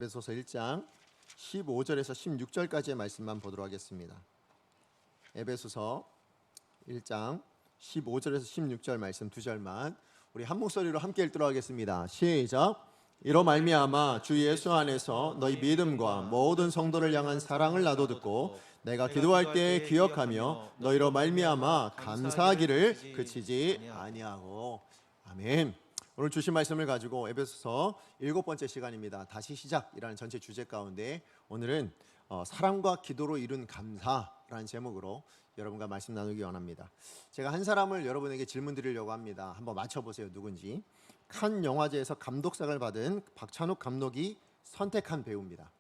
에베소서 1장 15절에서 16절까지의 말씀만 보도록 하겠습니다. 에베소서 1장 15절에서 16절 말씀 두 절만 우리 한 목소리로 함께 읽도록 하겠습니다. 시작. 이로 말미암아 주 예수 안에서 너희 믿음과 모든 성도를 향한 사랑을 나도 듣고 내가 기도할 때 기억하며 너희로 말미암아 감사하기를 그치지 아니하고. 아멘. 오늘 주신 말씀을 가지고 에베소서 7번째 시간입니다. 다시 시작이라는 전체 주제 가운데 오늘은 사랑과 기도로 이룬 감사라는 제목으로 여러분과 말씀 나누기 원합니다. 제가 한 사람을 여러분에게 질문 드리려고 합니다. 한번 맞춰보세요. 누군지. 칸 영화제에서 감독상을 받은 박찬욱 감독이 선택한 배우입니다.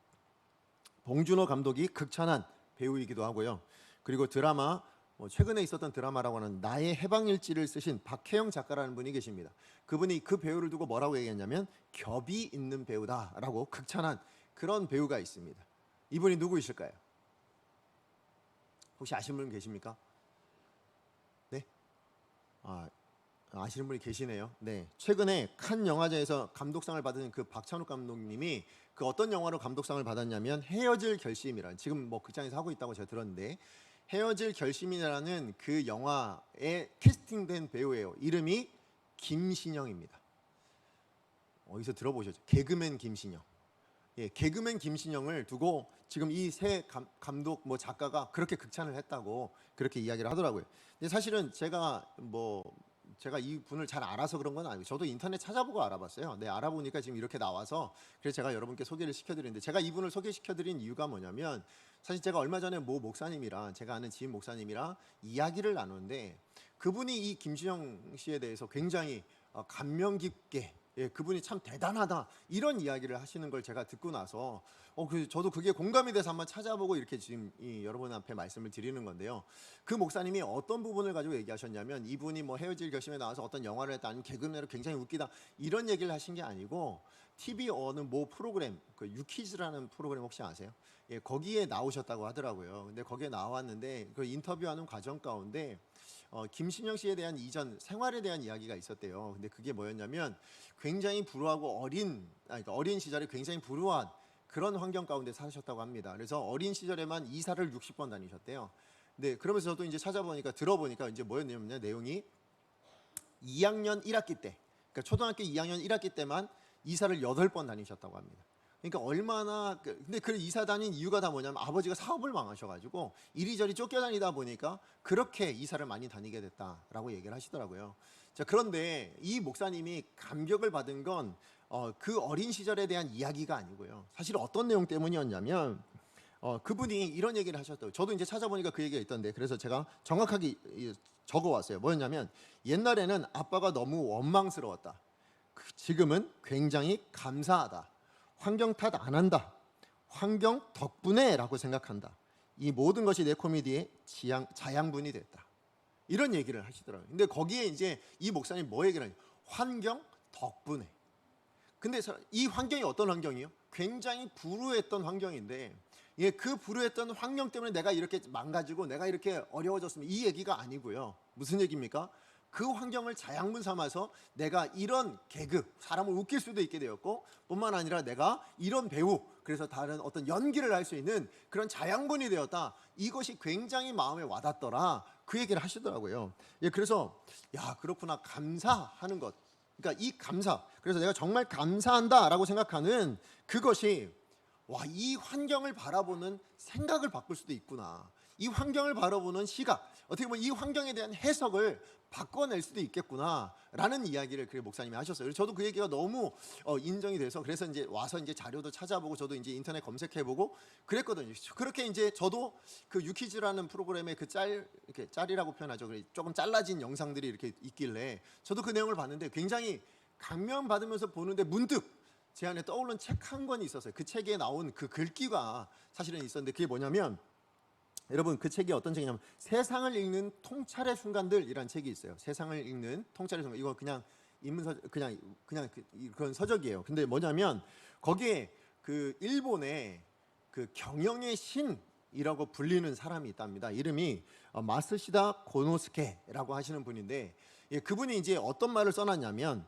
봉준호 감독이 극찬한 배우이기도 하고요. 그리고 드라마 최근에 있었던 드라마라고 하는 나의 해방일지를 쓰신 박혜영 작가라는 분이 계십니다. 그분이 그 배우를 두고 뭐라고 얘기했냐면 겹이 있는 배우다라고 극찬한 그런 배우가 있습니다. 이분이 누구이실까요? 혹시 아시는 분 계십니까? 네? 아시는 분이 계시네요. 네, 최근에 칸 영화제에서 감독상을 받은 그 박찬욱 감독님이 그 어떤 영화로 감독상을 받았냐면 헤어질 결심이라는, 지금 극장에서 하고 있다고 제가 들었는데, 헤어질 결심이라는 그 영화에 캐스팅된 배우예요. 이름이 김신영입니다. 어디서 들어보셨죠? 개그맨 김신영. 예, 개그맨 김신영을 두고 지금 이 세 감독 작가가 그렇게 극찬을 했다고 그렇게 이야기를 하더라고요. 근데 사실은 제가 이 분을 잘 알아서 그런 건 아니고 저도 인터넷 찾아보고 알아봤어요. 네, 알아보니까 지금 이렇게 나와서 그래서 제가 여러분께 소개를 시켜드리는데, 제가 이분을 소개시켜드린 이유가 뭐냐면, 사실 제가 얼마 전에 모 목사님이랑, 제가 아는 지인 목사님이랑 이야기를 나누는데, 그분이 이 김신영 씨에 대해서 굉장히 감명 깊게, 그분이 참 대단하다 이런 이야기를 하시는 걸 제가 듣고 나서 저도 그게 공감이 돼서 한번 찾아보고 이렇게 지금 여러분 앞에 말씀을 드리는 건데요. 그 목사님이 어떤 부분을 가지고 얘기하셨냐면, 이분이 헤어질 결심에 나와서 어떤 영화를 했다, 아니면 개그맨으로 굉장히 웃기다 이런 얘기를 하신 게 아니고, TV 어느 모 프로그램, 그 유키즈라는 프로그램 혹시 아세요? 예, 거기에 나오셨다고 하더라고요. 근데 거기에 나왔는데 그 인터뷰하는 과정 가운데 김신영 씨에 대한 이전 생활에 대한 이야기가 있었대요. 근데 그게 뭐였냐면, 굉장히 불우하고 어린 시절에 굉장히 불우한 그런 환경 가운데 사셨다고 합니다. 그래서 어린 시절에만 이사를 60번 다니셨대요. 네, 그러면서 저도 이제 들어보니까 이제 뭐였냐면, 내용이 2학년 1학기 때, 그러니까 초등학교 2학년 1학기 때만 이사를 8번 다니셨다고 합니다. 그러니까 얼마나, 근데 그 이사 다닌 이유가 다 뭐냐면, 아버지가 사업을 망하셔가지고 이리저리 쫓겨다니다 보니까 그렇게 이사를 많이 다니게 됐다라고 얘기를 하시더라고요. 자, 그런데 이 목사님이 감격을 받은 건 그 어린 시절에 대한 이야기가 아니고요. 사실 어떤 내용 때문이었냐면, 그분이 이런 얘기를 하셨다고. 저도 이제 찾아보니까 그 얘기가 있던데, 그래서 제가 정확하게 적어왔어요. 뭐였냐면, 옛날에는 아빠가 너무 원망스러웠다. 지금은 굉장히 감사하다. 환경 탓 안 한다. 환경 덕분에 라고 생각한다. 이 모든 것이 내 코미디의 자양분이 됐다. 이런 얘기를 하시더라고요. 근데 거기에 이제 이 목사님 뭐 얘기를 하냐, 환경 덕분에. 근데 이 환경이 어떤 환경이에요? 굉장히 불우했던 환경인데, 그 불우했던 환경 때문에 내가 이렇게 망가지고 내가 이렇게 어려워졌으면, 이 얘기가 아니고요. 무슨 얘기입니까? 그 환경을 자양분 삼아서 내가 이런 개그, 사람을 웃길 수도 있게 되었고, 뿐만 아니라 내가 이런 배우, 그래서 다른 어떤 연기를 할 수 있는 그런 자양분이 되었다. 이것이 굉장히 마음에 와닿더라. 그 얘기를 하시더라고요. 그래서 그렇구나, 감사하는 것. 그러니까 이 감사, 그래서 내가 정말 감사한다라고 생각하는 그것이, 이 환경을 바라보는 생각을 바꿀 수도 있구나. 이 환경을 바라보는 시각, 어떻게 보면 이 환경에 대한 해석을 바꿔낼 수도 있겠구나 라는 이야기를 그 목사님이 하셨어요. 그래서 저도 그 얘기가 너무 인정이 돼서, 그래서 이제 와서 이제 자료도 찾아보고 저도 이제 인터넷 검색해보고 그랬거든요. 그렇게 이제 저도 그 유키즈라는 프로그램에 이렇게 짤이라고 표현하죠. 조금 잘라진 영상들이 이렇게 있길래 저도 그 내용을 봤는데 굉장히 감명받으면서 보는데, 문득 제 안에 떠오른 책 한 권이 있었어요. 그 책에 나온 그 글귀가 사실은 있었는데, 그게 뭐냐면, 여러분, 그 책이 어떤 책이냐면 세상을 읽는 통찰의 순간들이라는 책이 있어요. 세상을 읽는 통찰의 순간. 이거 그냥 그런 서적이에요. 근데 뭐냐면, 거기에 그 일본의 그 경영의 신이라고 불리는 사람이 있답니다. 이름이 마스시다 고노스케라고 하시는 분인데, 그분이 이제 어떤 말을 써놨냐면,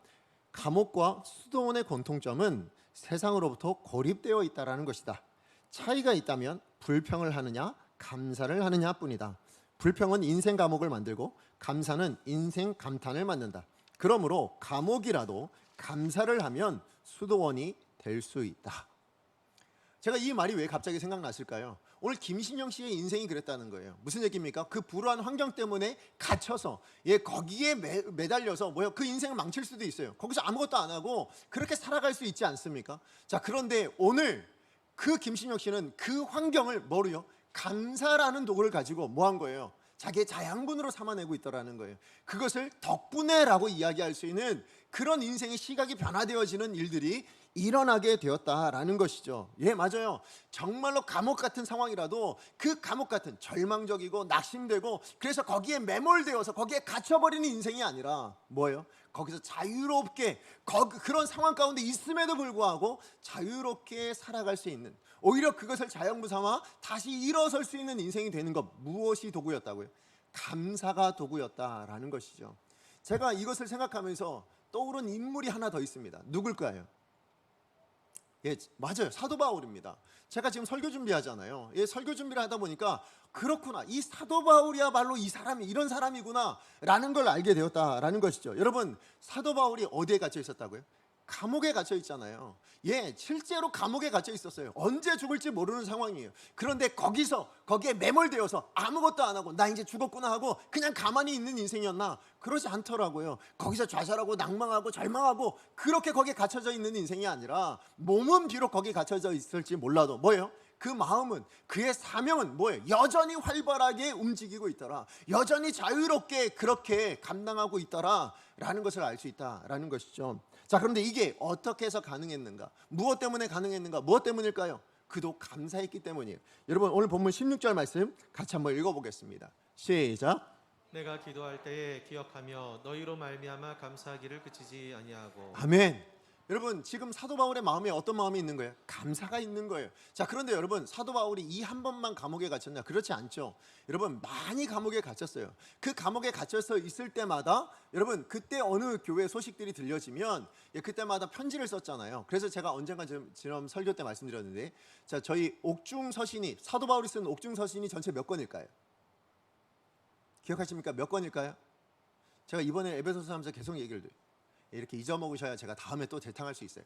감옥과 수도원의 공통점은 세상으로부터 고립되어 있다라는 것이다. 차이가 있다면 불평을 하느냐 감사를 하느냐 뿐이다. 불평은 인생 감옥을 만들고 감사는 인생 감탄을 만든다. 그러므로 감옥이라도 감사를 하면 수도원이 될 수 있다. 제가 이 말이 왜 갑자기 생각났을까요? 오늘 김신영 씨의 인생이 그랬다는 거예요. 무슨 얘기입니까? 그 불우한 환경 때문에 갇혀서 거기에 매달려서 그 인생을 망칠 수도 있어요. 거기서 아무것도 안 하고 그렇게 살아갈 수 있지 않습니까? 자, 그런데 오늘 그 김신영 씨는 그 환경을 뭐로요? 감사라는 도구를 가지고 뭐 한 거예요? 자기의 자양분으로 삼아내고 있더라는 거예요. 그것을 덕분에라고 이야기할 수 있는 그런 인생의 시각이 변화되어지는 일들이 일어나게 되었다라는 것이죠. 예, 맞아요. 정말로 감옥 같은 상황이라도 그 감옥 같은 절망적이고 낙심되고 그래서 거기에 매몰되어서 거기에 갇혀버리는 인생이 아니라 뭐예요? 거기서 자유롭게 그런 상황 가운데 있음에도 불구하고 자유롭게 살아갈 수 있는, 오히려 그것을 자양분 삼아 다시 일어설 수 있는 인생이 되는 것, 무엇이 도구였다고요? 감사가 도구였다라는 것이죠. 제가 이것을 생각하면서 떠오른 인물이 하나 더 있습니다. 누굴까요? 예, 맞아요. 사도 바울입니다. 제가 지금 설교 준비하잖아요. 예, 설교 준비를 하다 보니까 그렇구나, 이 사도 바울이야말로 이 사람이 이런 사람이구나 라는 걸 알게 되었다라는 것이죠. 여러분, 사도 바울이 어디에 갇혀 있었다고요? 감옥에 갇혀 있잖아요. 예, 실제로 감옥에 갇혀 있었어요. 언제 죽을지 모르는 상황이에요. 그런데 거기에 매몰되어서 아무것도 안 하고 나 이제 죽었구나 하고 그냥 가만히 있는 인생이었나? 그러지 않더라고요. 거기서 좌절하고 낭망하고 절망하고 그렇게 거기에 갇혀져 있는 인생이 아니라, 몸은 비록 거기에 갇혀져 있을지 몰라도 뭐예요? 그 마음은, 그의 사명은 뭐예요? 여전히 활발하게 움직이고 있더라. 여전히 자유롭게 그렇게 감당하고 있더라 라는 것을 알 수 있다라는 것이죠. 자, 그런데 이게 어떻게 해서 가능했는가? 무엇 때문에 가능했는가? 무엇 때문일까요? 그도 감사했기 때문이에요. 여러분, 오늘 본문 16절 말씀 같이 한번 읽어보겠습니다. 시작. 내가 기도할 때에 기억하며 너희로 말미암아 감사하기를 그치지 아니하고. 아멘. 여러분, 지금 사도 바울의 마음에 어떤 마음이 있는 거예요? 감사가 있는 거예요. 자, 그런데 여러분, 사도 바울이 이 한 번만 감옥에 갇혔냐? 그렇지 않죠. 여러분, 많이 감옥에 갇혔어요. 그 감옥에 갇혀서 있을 때마다 여러분, 그때 어느 교회 소식들이 들려지면 그때마다 편지를 썼잖아요. 그래서 제가 언젠가 지난 설교 때 말씀드렸는데, 자, 저희 옥중서신이, 사도 바울이 쓴 옥중서신이 전체 몇 권일까요? 기억하십니까? 몇 권일까요? 제가 이번에 에베소서 하면서 계속 얘기를 드려요. 이렇게 잊어먹으셔야 제가 다음에 또 재탕할 수 있어요.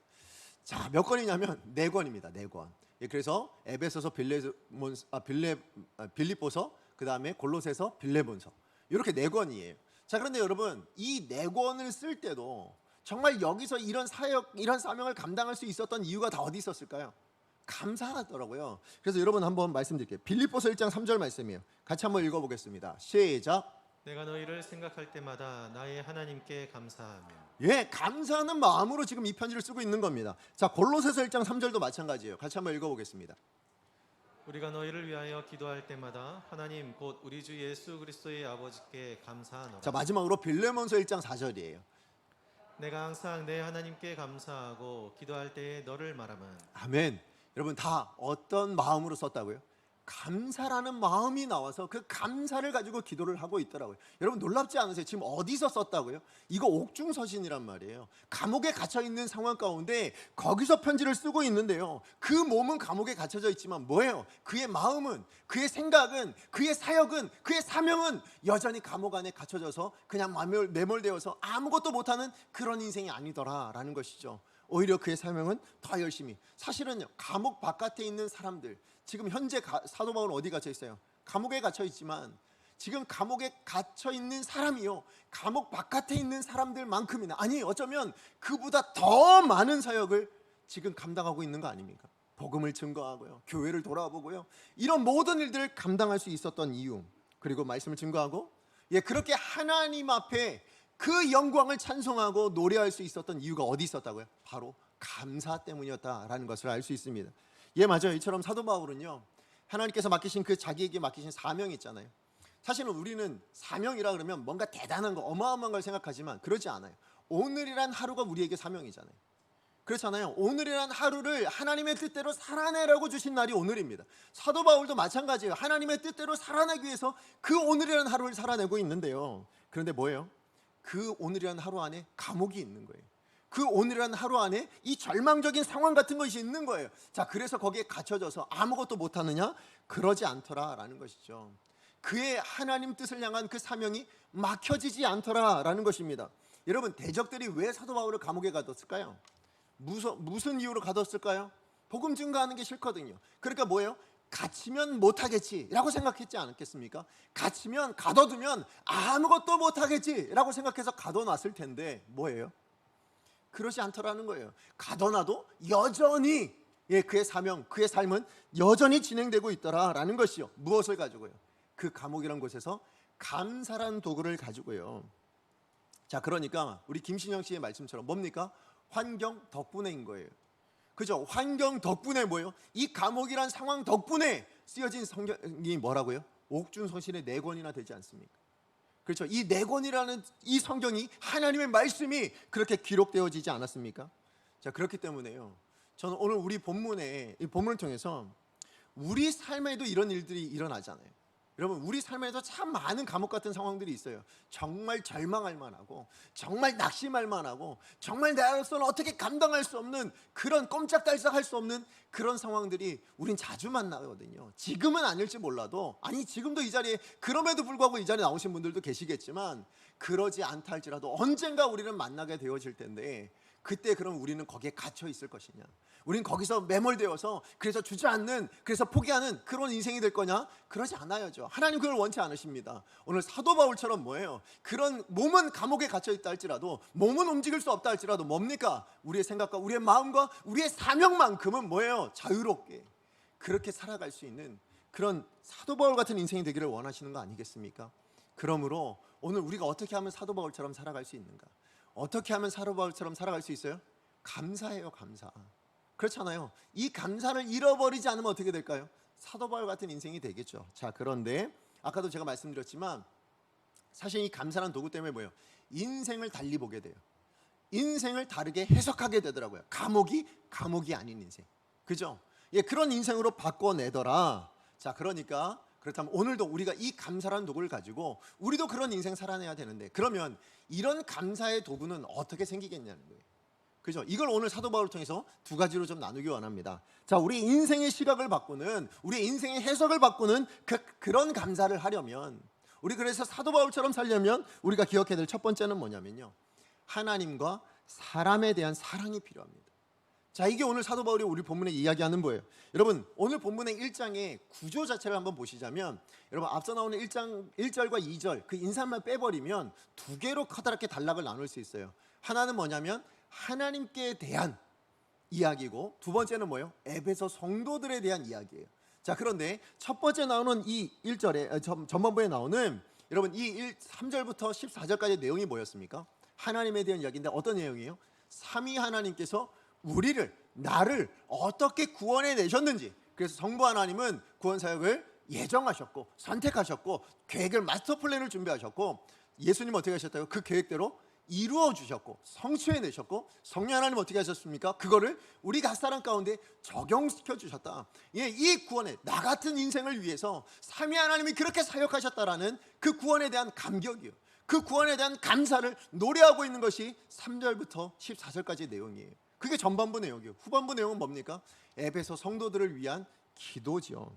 자, 몇 권이냐면 4권입니다. 4권. 예, 그래서 에베소서, 빌립보서, 그 다음에 골로새서, 빌레몬서, 이렇게 4권이에요. 자, 그런데 여러분, 이 4권을 쓸 때도 정말 여기서 이런 사역, 이런 사명을 감당할 수 있었던 이유가 다 어디 있었을까요? 감사하더라고요. 그래서 여러분 한번 말씀드릴게요. 빌립보서 1장 3절 말씀이에요. 같이 한번 읽어보겠습니다. 시작. 내가 너희를 생각할 때마다 나의 하나님께 감사하며. 예, 감사하는 마음으로 지금 이 편지를 쓰고 있는 겁니다. 자, 골로새서 1장 3절도 마찬가지예요. 같이 한번 읽어보겠습니다. 우리가 너희를 위하여 기도할 때마다 하나님 곧 우리 주 예수 그리스도의 아버지께 감사하노라. 자, 마지막으로 빌레몬서 1장 4절이에요. 내가 항상 내 하나님께 감사하고 기도할 때에 너를 말하면. 아멘. 여러분, 다 어떤 마음으로 썼다고요? 감사라는 마음이 나와서 그 감사를 가지고 기도를 하고 있더라고요. 여러분, 놀랍지 않으세요? 지금 어디서 썼다고요? 이거 옥중서신이란 말이에요. 감옥에 갇혀 있는 상황 가운데 거기서 편지를 쓰고 있는데요, 그 몸은 감옥에 갇혀져 있지만 뭐예요? 그의 마음은, 그의 생각은, 그의 사역은, 그의 사명은 여전히 감옥 안에 갇혀져서 그냥 매몰되어서 아무것도 못하는 그런 인생이 아니더라라는 것이죠. 오히려 그의 사명은 더 열심히, 사실은요, 감옥 바깥에 있는 사람들, 지금 현재 사도 바울은 어디 갇혀 있어요? 감옥에 갇혀 있지만 지금 감옥에 갇혀 있는 사람이요, 감옥 바깥에 있는 사람들만큼이나, 아니 어쩌면 그보다 더 많은 사역을 지금 감당하고 있는 거 아닙니까? 복음을 증거하고요, 교회를 돌아보고요, 이런 모든 일들을 감당할 수 있었던 이유, 그리고 말씀을 증거하고 그렇게 하나님 앞에 그 영광을 찬송하고 노래할 수 있었던 이유가 어디 있었다고요? 바로 감사 때문이었다라는 것을 알 수 있습니다. 예, 맞아요. 이처럼 사도 바울은요, 하나님께서 맡기신 그 자기에게 맡기신 사명이 있잖아요. 사실은 우리는 사명이라 그러면 뭔가 대단한 거, 어마어마한 걸 생각하지만 그러지 않아요. 오늘이란 하루가 우리에게 사명이잖아요. 그렇잖아요. 오늘이란 하루를 하나님의 뜻대로 살아내라고 주신 날이 오늘입니다. 사도 바울도 마찬가지예요. 하나님의 뜻대로 살아내기 위해서 그 오늘이란 하루를 살아내고 있는데요, 그런데 뭐예요? 그 오늘이란 하루 안에 감옥이 있는 거예요. 그 오늘이라는 하루 안에 이 절망적인 상황 같은 것이 있는 거예요. 자, 그래서 거기에 갇혀져서 아무것도 못하느냐? 그러지 않더라라는 것이죠. 그의 하나님 뜻을 향한 그 사명이 막혀지지 않더라라는 것입니다. 여러분, 대적들이 왜 사도 바울을 감옥에 가뒀을까요? 무슨 이유로 가뒀을까요? 복음 증거하는 게 싫거든요. 그러니까 뭐예요? 갇히면 못하겠지라고 생각했지 않았겠습니까? 갇히면, 가둬두면 아무것도 못하겠지라고 생각해서 가둬놨을 텐데 뭐예요? 그러지 않더라는 거예요. 가둬놔도 여전히 그의 사명, 그의 삶은 여전히 진행되고 있더라라는 것이요. 무엇을 가지고요? 그 감옥이라는 곳에서 감사라는 도구를 가지고요. 자, 그러니까 우리 김신영 씨의 말씀처럼 뭡니까? 환경 덕분에인 거예요. 그죠? 환경 덕분에 뭐예요? 이 감옥이란 상황 덕분에 쓰여진 성경이 뭐라고요? 옥중서신의 4권이나 되지 않습니까? 그렇죠? 이 4권이라는 이 성경이 하나님의 말씀이 그렇게 기록되어지지 않았습니까? 자, 그렇기 때문에요, 저는 오늘 우리 본문에, 이 본문을 통해서 우리 삶에도 이런 일들이 일어나잖아요. 여러분, 우리 삶에도 참 많은 감옥 같은 상황들이 있어요. 정말 절망할 만하고, 정말 낙심할 만하고, 정말 나로서는 어떻게 감당할 수 없는 그런 꼼짝달싹할 수 없는 그런 상황들이 우린 자주 만나거든요. 지금은 아닐지 몰라도, 아니 지금도 이 자리에, 그럼에도 불구하고 이 자리에 나오신 분들도 계시겠지만 그러지 않다 할지라도 언젠가 우리는 만나게 되어질 텐데, 그때 그럼 우리는 거기에 갇혀 있을 것이냐? 우리는 거기서 매몰되어서 그래서 주저앉는, 그래서 포기하는 그런 인생이 될 거냐? 그러지 않아야죠. 하나님 그걸 원치 않으십니다. 오늘 사도 바울처럼 뭐예요? 그런 몸은 감옥에 갇혀 있다 할지라도, 몸은 움직일 수 없다 할지라도 뭡니까? 우리의 생각과 우리의 마음과 우리의 사명만큼은 뭐예요? 자유롭게 그렇게 살아갈 수 있는 그런 사도 바울 같은 인생이 되기를 원하시는 거 아니겠습니까? 그러므로 오늘 우리가 어떻게 하면 사도 바울처럼 살아갈 수 있는가? 어떻게 하면 사도 바울처럼 살아갈 수 있어요? 감사해요, 감사. 그렇잖아요. 이 감사를 잃어버리지 않으면 어떻게 될까요? 사도 바울 같은 인생이 되겠죠. 자, 그런데 아까도 제가 말씀드렸지만 사실 이 감사라는 도구 때문에 뭐예요? 인생을 달리 보게 돼요. 인생을 다르게 해석하게 되더라고요. 감옥이 아닌 인생. 그죠? 예, 그런 인생으로 바꿔내더라. 자, 그러니까 그렇다면 오늘도 우리가 이 감사라는 도구를 가지고 우리도 그런 인생 살아내야 되는데, 그러면 이런 감사의 도구는 어떻게 생기겠냐는 거예요. 그죠? 이걸 오늘 사도 바울을 통해서 2가지로 좀 나누기 원합니다. 자, 우리 인생의 시각을 바꾸는, 우리 인생의 해석을 바꾸는 그런 감사를 하려면, 우리 그래서 사도 바울처럼 살려면 우리가 기억해야 될 첫 번째는 뭐냐면요, 하나님과 사람에 대한 사랑이 필요합니다. 자, 이게 오늘 사도 바울이 우리 본문에 이야기하는 거예요. 여러분, 오늘 본문의 1장의 구조 자체를 한번 보시자면, 여러분 앞서 나오는 1장 1절과 2절 그 인사만 빼버리면 2개로 커다랗게 단락을 나눌 수 있어요. 하나는 뭐냐면 하나님께 대한 이야기고, 두 번째는 뭐예요? 에베소 성도들에 대한 이야기예요. 자, 그런데 첫 번째 나오는 이 1절에 전반부에 나오는, 여러분 이 3절부터 14절까지 내용이 뭐였습니까? 하나님에 대한 이야기인데 어떤 내용이에요? 삼위 하나님께서 나를 어떻게 구원해 내셨는지, 그래서 성부 하나님은 구원 사역을 예정하셨고 선택하셨고 계획을, 마스터 플랜을 준비하셨고, 예수님 어떻게 하셨다고? 그 계획대로 이루어 주셨고 성취해 내셨고, 성령 하나님 어떻게 하셨습니까? 그거를 우리 각 사람 가운데 적용시켜 주셨다. 예, 이 구원에, 나 같은 인생을 위해서 삼위 하나님이 그렇게 사역하셨다라는 그 구원에 대한 감격이요, 그 구원에 대한 감사를 노래하고 있는 것이 3절부터 14절까지의 내용이에요. 그게 전반부 내용이에요. 후반부 내용은 뭡니까? 에베소 성도들을 위한 기도죠.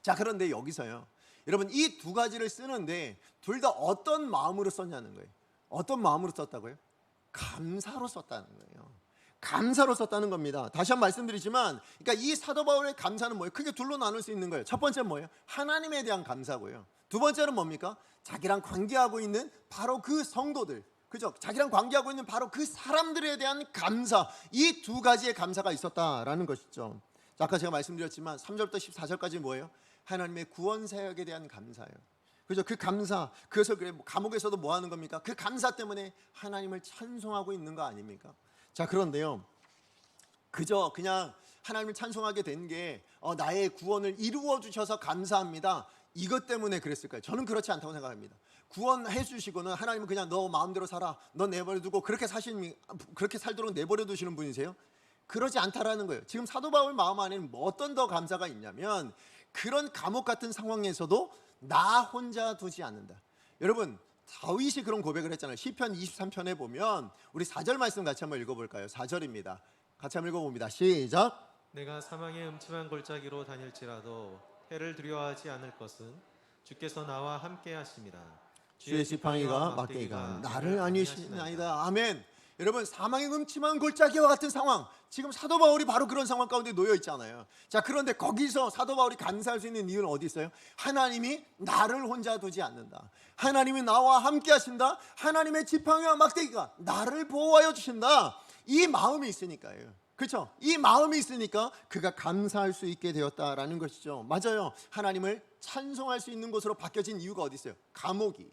자, 그런데 여기서요, 여러분 이 2가지를 쓰는데 둘 다 어떤 마음으로 썼냐는 거예요. 어떤 마음으로 썼다고요? 감사로 썼다는 거예요. 감사로 썼다는 겁니다. 다시 한번 말씀드리지만, 그러니까 이 사도 바울의 감사는 뭐예요? 크게 둘로 나눌 수 있는 거예요. 첫 번째는 뭐예요? 하나님에 대한 감사고요. 두 번째는 뭡니까? 자기랑 관계하고 있는 바로 그 성도들, 그죠? 자기랑 관계하고 있는 바로 그 사람들에 대한 감사, 이 2가지의 감사가 있었다라는 것이죠. 자, 아까 제가 말씀드렸지만 3절부터 14절까지 뭐예요? 하나님의 구원 사역에 대한 감사예요. 그죠? 그 감사, 그래서 감옥에서도 뭐 하는 겁니까? 그 감사 때문에 하나님을 찬송하고 있는 거 아닙니까? 자, 그런데요, 그냥 하나님을 찬송하게 된 게 나의 구원을 이루어 주셔서 감사합니다, 이것 때문에 그랬을까요? 저는 그렇지 않다고 생각합니다. 구원해 주시고는 하나님은 그냥 너 마음대로 살아, 너 내버려 두고 그렇게 살도록 내버려 두시는 분이세요? 그러지 않다라는 거예요. 지금 사도 바울 마음 안에는 어떤 더 감사가 있냐면, 그런 감옥 같은 상황에서도 나 혼자 두지 않는다. 여러분, 다윗이 그런 고백을 했잖아요. 시편 23편에 보면 우리 4절 말씀 같이 한번 읽어볼까요? 4절입니다. 같이 한번 읽어봅니다. 시작. 내가 사망의 음침한 골짜기로 다닐지라도 해를 두려워하지 않을 것은 주께서 나와 함께 하심이라. 주의 지팡이가 막대기가 나를 안위하시나이다. 아멘. 여러분, 사망의 음침한 골짜기와 같은 상황, 지금 사도 바울이 바로 그런 상황 가운데 놓여 있잖아요. 자, 그런데 거기서 사도 바울이 감사할 수 있는 이유는 어디 있어요? 하나님이 나를 혼자 두지 않는다. 하나님이 나와 함께 하신다. 하나님의 지팡이와 막대기가 나를 보호하여 주신다. 이 마음이 있으니까요. 그렇죠? 이 마음이 있으니까 그가 감사할 수 있게 되었다라는 것이죠. 맞아요. 하나님을 찬송할 수 있는 곳으로 바뀌어진 이유가 어디 있어요? 감옥이.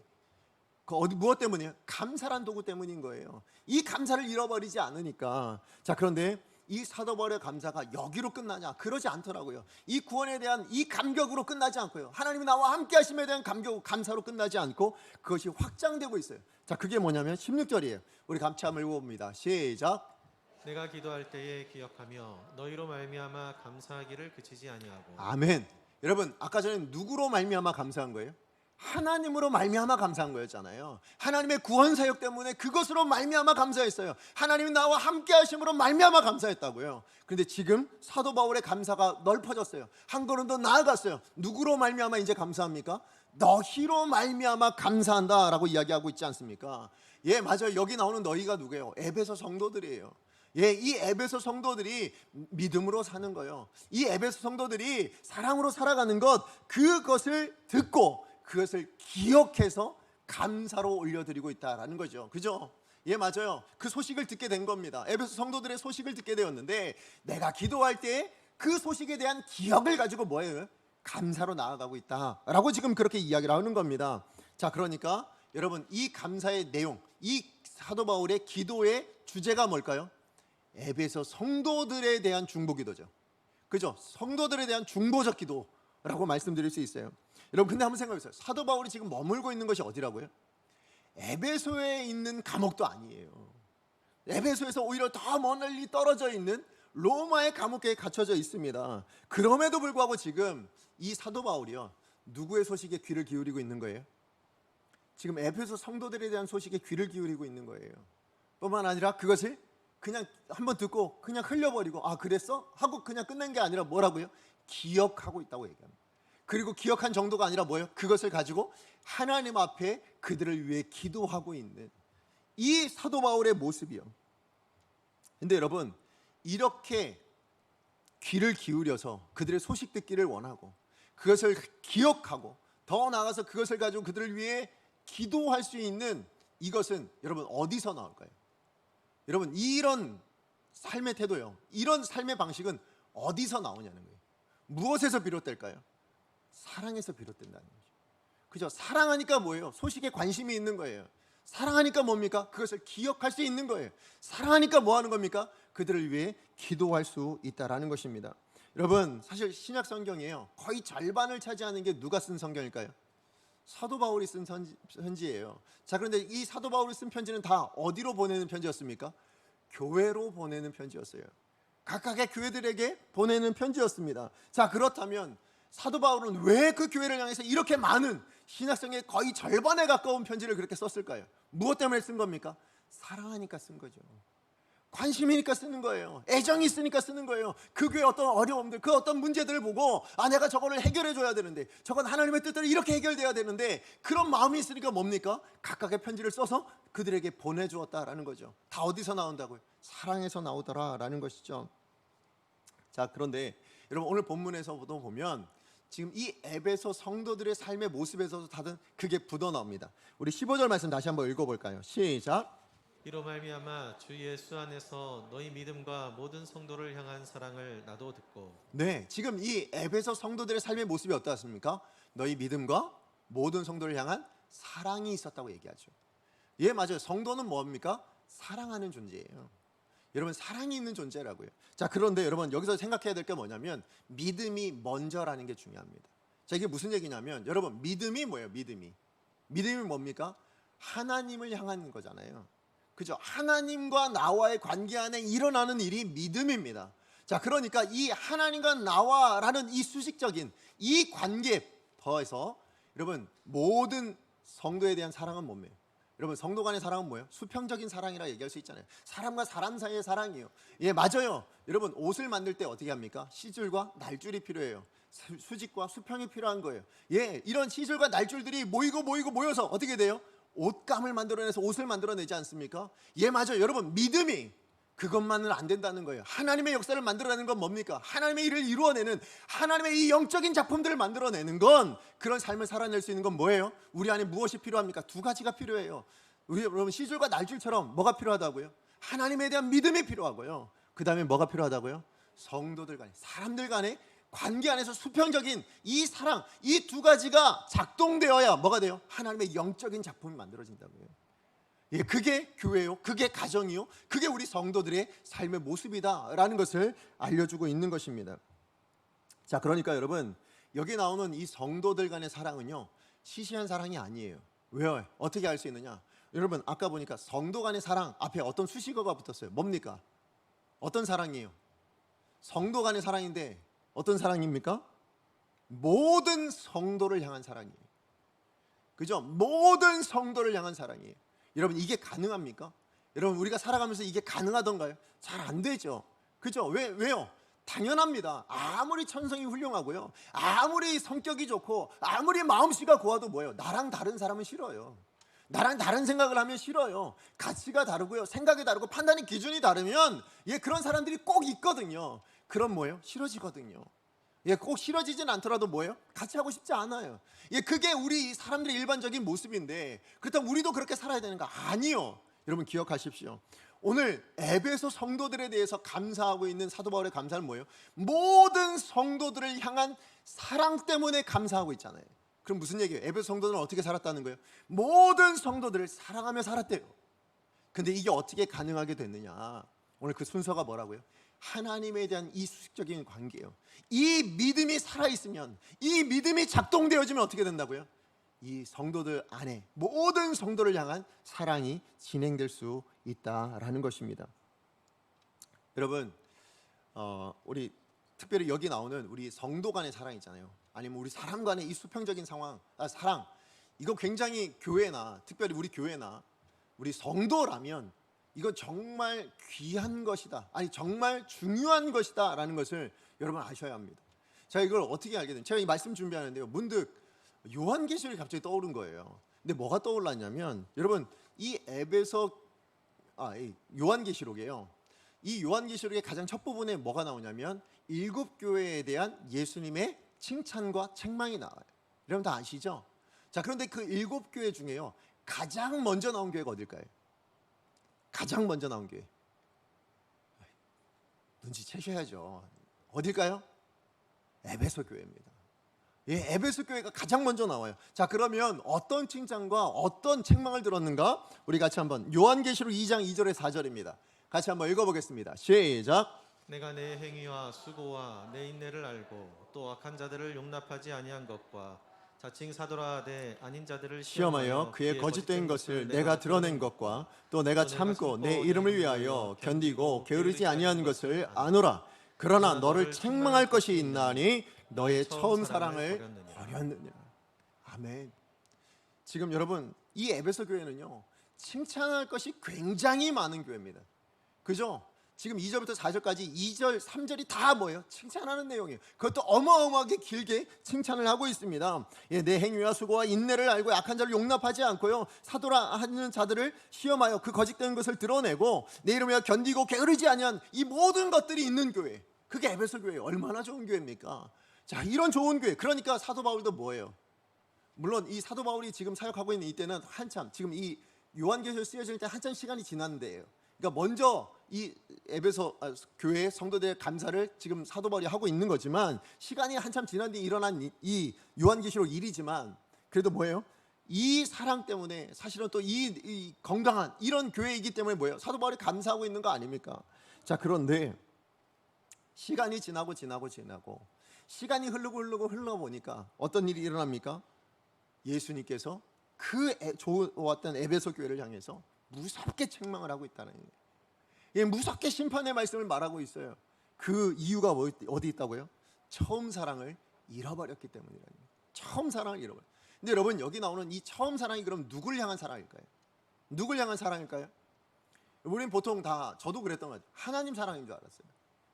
무엇 때문이에요? 감사란 도구 때문인 거예요. 이 감사를 잃어버리지 않으니까. 자, 그런데 이 사도 바울의 감사가 여기로 끝나냐? 그러지 않더라고요. 이 구원에 대한 이 감격으로 끝나지 않고요. 하나님이 나와 함께 하심에 대한 감사로 끝나지 않고 그것이 확장되고 있어요. 자, 그게 뭐냐면 16절이에요. 우리 같이 한번 읽어봅니다. 시작. 내가 기도할 때에 기억하며 너희로 말미암아 감사하기를 그치지 아니하고. 아멘. 여러분, 아까 전에 누구로 말미암아 감사한 거예요? 하나님으로 말미암아 감사한 거였잖아요. 하나님의 구원 사역 때문에 그것으로 말미암아 감사했어요. 하나님이 나와 함께 하심으로 말미암아 감사했다고요. 그런데 지금 사도 바울의 감사가 넓어졌어요. 한 걸음 더 나아갔어요. 누구로 말미암아 이제 감사합니까? 너희로 말미암아 감사한다라고 이야기하고 있지 않습니까? 예, 맞아요. 여기 나오는 너희가 누구예요? 에베소 성도들이에요. 예, 이 에베소 성도들이 믿음으로 사는 거예요. 이 에베소 성도들이 사랑으로 살아가는 것, 그것을 듣고 그것을 기억해서 감사로 올려드리고 있다라는 거죠. 그죠? 예, 맞아요. 그 소식을 듣게 된 겁니다. 에베소 성도들의 소식을 듣게 되었는데, 내가 기도할 때 그 소식에 대한 기억을 가지고 뭐예요? 감사로 나아가고 있다라고 지금 그렇게 이야기를 하는 겁니다. 자, 그러니까 여러분, 이 감사의 내용, 이 사도 바울의 기도의 주제가 뭘까요? 에베소 성도들에 대한 중보기도죠. 그죠? 성도들에 대한 중보적 기도라고 말씀드릴 수 있어요. 여러분, 근데 한번 생각해 보세요. 사도 바울이 지금 머물고 있는 것이 어디라고요? 에베소에 있는 감옥도 아니에요. 에베소에서 오히려 더 멀리 떨어져 있는 로마의 감옥에 갇혀져 있습니다. 그럼에도 불구하고 지금 이 사도 바울이요, 누구의 소식에 귀를 기울이고 있는 거예요? 지금 에베소 성도들에 대한 소식에 귀를 기울이고 있는 거예요. 뿐만 아니라 그것을 그냥 한번 듣고 그냥 흘려버리고, 아, 그랬어? 하고 그냥 끝낸 게 아니라 뭐라고요? 기억하고 있다고 얘기합니다. 그리고 기억한 정도가 아니라 뭐예요? 그것을 가지고 하나님 앞에 그들을 위해 기도하고 있는 이 사도 바울의 모습이요. 근데 여러분, 이렇게 귀를 기울여서 그들의 소식 듣기를 원하고 그것을 기억하고 더 나아가서 그것을 가지고 그들을 위해 기도할 수 있는 이것은 여러분 어디서 나올까요? 여러분, 이런 삶의 태도요, 이런 삶의 방식은 어디서 나오냐는 거예요. 무엇에서 비롯될까요? 사랑에서 비롯된다는 거죠. 그죠? 사랑하니까 뭐예요? 소식에 관심이 있는 거예요. 사랑하니까 뭡니까? 그것을 기억할 수 있는 거예요. 사랑하니까 뭐 하는 겁니까? 그들을 위해 기도할 수 있다라는 것입니다. 여러분, 사실 신약 성경이에요, 거의 절반을 차지하는 게 누가 쓴 성경일까요? 사도 바울이 쓴 편지예요. 자, 그런데 이 사도 바울이 쓴 편지는 다 어디로 보내는 편지였습니까? 교회로 보내는 편지였어요. 각각의 교회들에게 보내는 편지였습니다. 자, 그렇다면 사도 바울은 왜 그 교회를 향해서 이렇게 많은 신약성의 거의 절반에 가까운 편지를 그렇게 썼을까요? 무엇 때문에 쓴 겁니까? 사랑하니까 쓴 거죠. 관심이니까 쓰는 거예요. 애정이 있으니까 쓰는 거예요. 그 교회의 어떤 어려움들, 그 어떤 문제들을 보고, 아, 내가 저거를 해결해 줘야 되는데, 저건 하나님의 뜻대로 이렇게 해결돼야 되는데, 그런 마음이 있으니까 뭡니까? 각각의 편지를 써서 그들에게 보내주었다라는 거죠. 다 어디서 나온다고요? 사랑에서 나오더라라는 것이죠. 자, 그런데 여러분, 오늘 본문에서도 보면 지금 이 에베소 성도들의 삶의 모습에서도 다들 그게 묻어나옵니다. 우리 15절 말씀 다시 한번 읽어볼까요? 시작. 이로 말미암아 주 예수 안에서 너희 믿음과 모든 성도를 향한 사랑을 나도 듣고. 네, 지금 이 에베소 성도들의 삶의 모습이 어떠했습니까? 너희 믿음과 모든 성도를 향한 사랑이 있었다고 얘기하죠. 예, 맞아요. 성도는 뭡니까? 사랑하는 존재예요. 여러분, 사랑이 있는 존재라고요. 자, 그런데 여러분, 여기서 생각해야 될 게 뭐냐면 믿음이 먼저라는 게 중요합니다. 자, 이게 무슨 얘기냐면, 여러분, 믿음이 뭐예요? 믿음이 뭡니까? 하나님을 향한 거잖아요. 그죠? 하나님과 나와의 관계 안에 일어나는 일이 믿음입니다. 자, 그러니까 이 하나님과 나와라는 이 수식적인 이 관계에 더해서 여러분, 모든 성도에 대한 사랑은 뭡니까? 여러분, 성도 간의 사랑은 뭐예요? 수평적인 사랑이라 얘기할 수 있잖아요. 사람과 사람 사이의 사랑이에요. 예, 맞아요. 여러분, 옷을 만들 때 어떻게 합니까? 시줄과 날줄이 필요해요. 수직과 수평이 필요한 거예요. 예, 이런 시줄과 날줄들이 모여서 어떻게 돼요? 옷감을 만들어내서 옷을 만들어내지 않습니까? 예, 맞아요. 여러분, 믿음이 그것만은 안 된다는 거예요. 하나님의 역사를 만들어내는 건 뭡니까? 하나님의 일을 이루어내는, 하나님의 이 영적인 작품들을 만들어내는 건, 그런 삶을 살아낼 수 있는 건 뭐예요? 우리 안에 무엇이 필요합니까? 두 가지가 필요해요. 우리 여러분, 시줄과 날줄처럼 뭐가 필요하다고요? 하나님에 대한 믿음이 필요하고요. 그 다음에 뭐가 필요하다고요? 성도들 간에, 사람들 간에 관계 안에서 수평적인 이 사랑, 이 두 가지가 작동되어야 뭐가 돼요? 하나님의 영적인 작품이 만들어진다고요. 예, 그게 교회요, 그게 가정이요, 그게 우리 성도들의 삶의 모습이다라는 것을 알려주고 있는 것입니다. 자, 그러니까 여러분, 여기 나오는 이 성도들 간의 사랑은요, 시시한 사랑이 아니에요. 왜요? 어떻게 알 수 있느냐? 여러분, 아까 보니까 성도 간의 사랑 앞에 어떤 수식어가 붙었어요. 뭡니까? 어떤 사랑이에요? 성도 간의 사랑인데 어떤 사랑입니까? 모든 성도를 향한 사랑이에요. 그죠? 모든 성도를 향한 사랑이에요. 여러분, 이게 가능합니까? 여러분, 우리가 살아가면서 이게 가능하던가요? 잘 안 되죠. 그죠? 왜요? 당연합니다. 아무리 천성이 훌륭하고요, 아무리 성격이 좋고, 아무리 마음씨가 고와도 뭐예요? 나랑 다른 사람은 싫어요. 나랑 다른 생각을 하면 싫어요. 가치가 다르고요, 생각이 다르고, 판단의 기준이 다르면 예, 그런 사람들이 꼭 있거든요. 그럼 뭐예요? 싫어지거든요. 예, 꼭 싫어지진 않더라도 뭐예요? 같이 하고 싶지 않아요. 예, 그게 우리 사람들의 일반적인 모습인데, 그렇다면 우리도 그렇게 살아야 되는가? 아니요. 여러분, 기억하십시오. 오늘 에베소 성도들에 대해서 감사하고 있는 사도 바울의 감사는 뭐예요? 모든 성도들을 향한 사랑 때문에 감사하고 있잖아요. 그럼 무슨 얘기예요? 에베소 성도들은 어떻게 살았다는 거예요? 모든 성도들을 사랑하며 살았대요. 근데 이게 어떻게 가능하게 됐느냐? 오늘 그 순서가 뭐라고요? 하나님에 대한 이 수직적인 관계예요. 이 믿음이 살아있으면, 이 믿음이 작동되어지면 어떻게 된다고요? 이 성도들 안에 모든 성도를 향한 사랑이 진행될 수 있다라는 것입니다. 여러분, 우리 특별히 여기 나오는 우리 성도 간의 사랑 있잖아요. 아니면 우리 사람 간의 이 수평적인 사랑, 이거 굉장히 교회나, 특별히 우리 교회나 우리 성도라면 이건 정말 귀한 것이다, 아니 정말 중요한 것이다 라는 것을 여러분 아셔야 합니다. 제가 이걸 어떻게 알게 됐냐면, 제가 이 말씀 준비하는데요, 문득 요한계시록이 갑자기 떠오른 거예요. 근데 뭐가 떠올랐냐면, 여러분, 이 요한계시록이에요. 이 요한계시록의 가장 첫 부분에 뭐가 나오냐면, 일곱 교회에 대한 예수님의 칭찬과 책망이 나와요. 여러분 다 아시죠? 자, 그런데 그 일곱 교회 중에요, 가장 먼저 나온 교회가 어딜까요? 가장 먼저 나온 교회, 눈치채셔야죠. 어딜까요? 에베소 교회입니다. 예, 에베소 교회가 가장 먼저 나와요. 자, 그러면 어떤 칭찬과 어떤 책망을 들었는가? 우리 같이 한번 요한계시록 2장 2절에 4절입니다. 같이 한번 읽어보겠습니다. 시작. 내가 내 행위와 수고와 내 인내를 알고 또 악한 자들을 용납하지 아니한 것과 자칭 사도라 하되 아닌 자들을 시험하여 그의 거짓된 것을 내가 드러낸 것과 또 내가 참고 내 이름을 위하여 견디고 게으르지 아니한 것을 아노라. 그러나 너를 책망할 것이 있나니 너의 처음 사랑을 버렸느냐. 아멘. 지금 여러분, 이 에베소 교회는요, 칭찬할 것이 굉장히 많은 교회입니다. 그죠? 지금 2절부터 4절까지 2절, 3절이 다 뭐예요? 칭찬하는 내용이에요. 그것도 어마어마하게 길게 칭찬을 하고 있습니다. 예, 내 행위와 수고와 인내를 알고 약한 자를 용납하지 않고요, 사도라 하는 자들을 시험하여 그 거짓된 것을 드러내고 내 이름을 견디고 게으르지 아니한 이 모든 것들이 있는 교회, 그게 에베소 교회예요. 얼마나 좋은 교회입니까? 자, 이런 좋은 교회, 그러니까 사도 바울도 뭐예요? 물론 이 사도 바울이 지금 사역하고 있는 이때는 한참, 지금 이 요한계시록 쓰여질 때 한참 시간이 지났는데요. 그러니까 먼저 이 에베소 교회 성도들의 감사를 지금 사도 바울이 하고 있는 거지만, 시간이 한참 지난 뒤에 일어난 이 요한계시록 일이지만, 그래도 뭐예요? 이 사랑 때문에 사실은 또 이 건강한 이런 교회이기 때문에 뭐예요? 사도 바울이 감사하고 있는 거 아닙니까? 자, 그런데 시간이 지나고 시간이 흘러보니까 어떤 일이 일어납니까? 예수님께서 그 좋았던 에베소 교회를 향해서 무섭게 책망을 하고 있다는 거예요. 예, 무섭게 심판의 말씀을 말하고 있어요. 그 이유가 어디 있다고요? 처음 사랑을 잃어버렸기 때문이라는 거예요. 처음 사랑을 잃어버렸어요. 근데 여러분 여기 나오는 이 처음 사랑이 그럼 누굴 향한 사랑일까요? 누굴 향한 사랑일까요? 우리는 보통 다 저도 그랬던 것 같아요. 하나님 사랑인 줄 알았어요.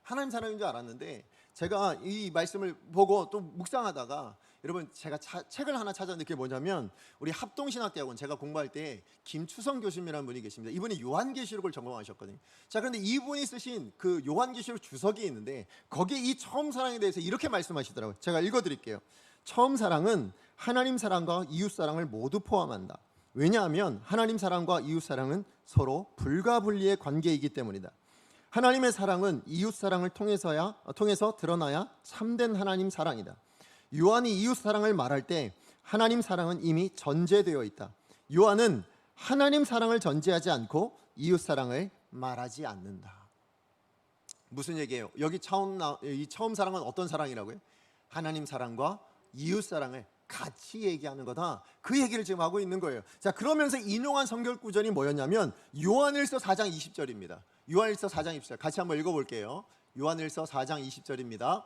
하나님 사랑인 줄 알았는데 제가 이 말씀을 보고 또 묵상하다가 여러분 제가 책을 하나 찾았는데 그게 뭐냐면 우리 합동신학대학원 제가 공부할 때 김추성 교수님이라는 분이 계십니다. 이분이 요한계시록을 전공하셨거든요. 자, 그런데 이분이 쓰신 그 요한계시록 주석이 있는데 거기에 이 처음 사랑에 대해서 이렇게 말씀하시더라고요. 제가 읽어드릴게요. 처음 사랑은 하나님 사랑과 이웃 사랑을 모두 포함한다. 왜냐하면 하나님 사랑과 이웃 사랑은 서로 불가분리의 관계이기 때문이다. 하나님의 사랑은 이웃 사랑을 통해서 드러나야 참된 하나님 사랑이다. 요한이 이웃 사랑을 말할 때 하나님 사랑은 이미 전제되어 있다. 요한은 하나님 사랑을 전제하지 않고 이웃 사랑을 말하지 않는다. 무슨 얘기예요? 여기 이 처음 사랑은 어떤 사랑이라고요? 하나님 사랑과 이웃 사랑을 같이 얘기하는 거다. 그 얘기를 지금 하고 있는 거예요. 자, 그러면서 인용한 성경 구절이 뭐였냐면 요한일서 4장 20절입니다. 요한일서 4장 20절 같이 한번 읽어볼게요. 요한일서 4장 20절입니다.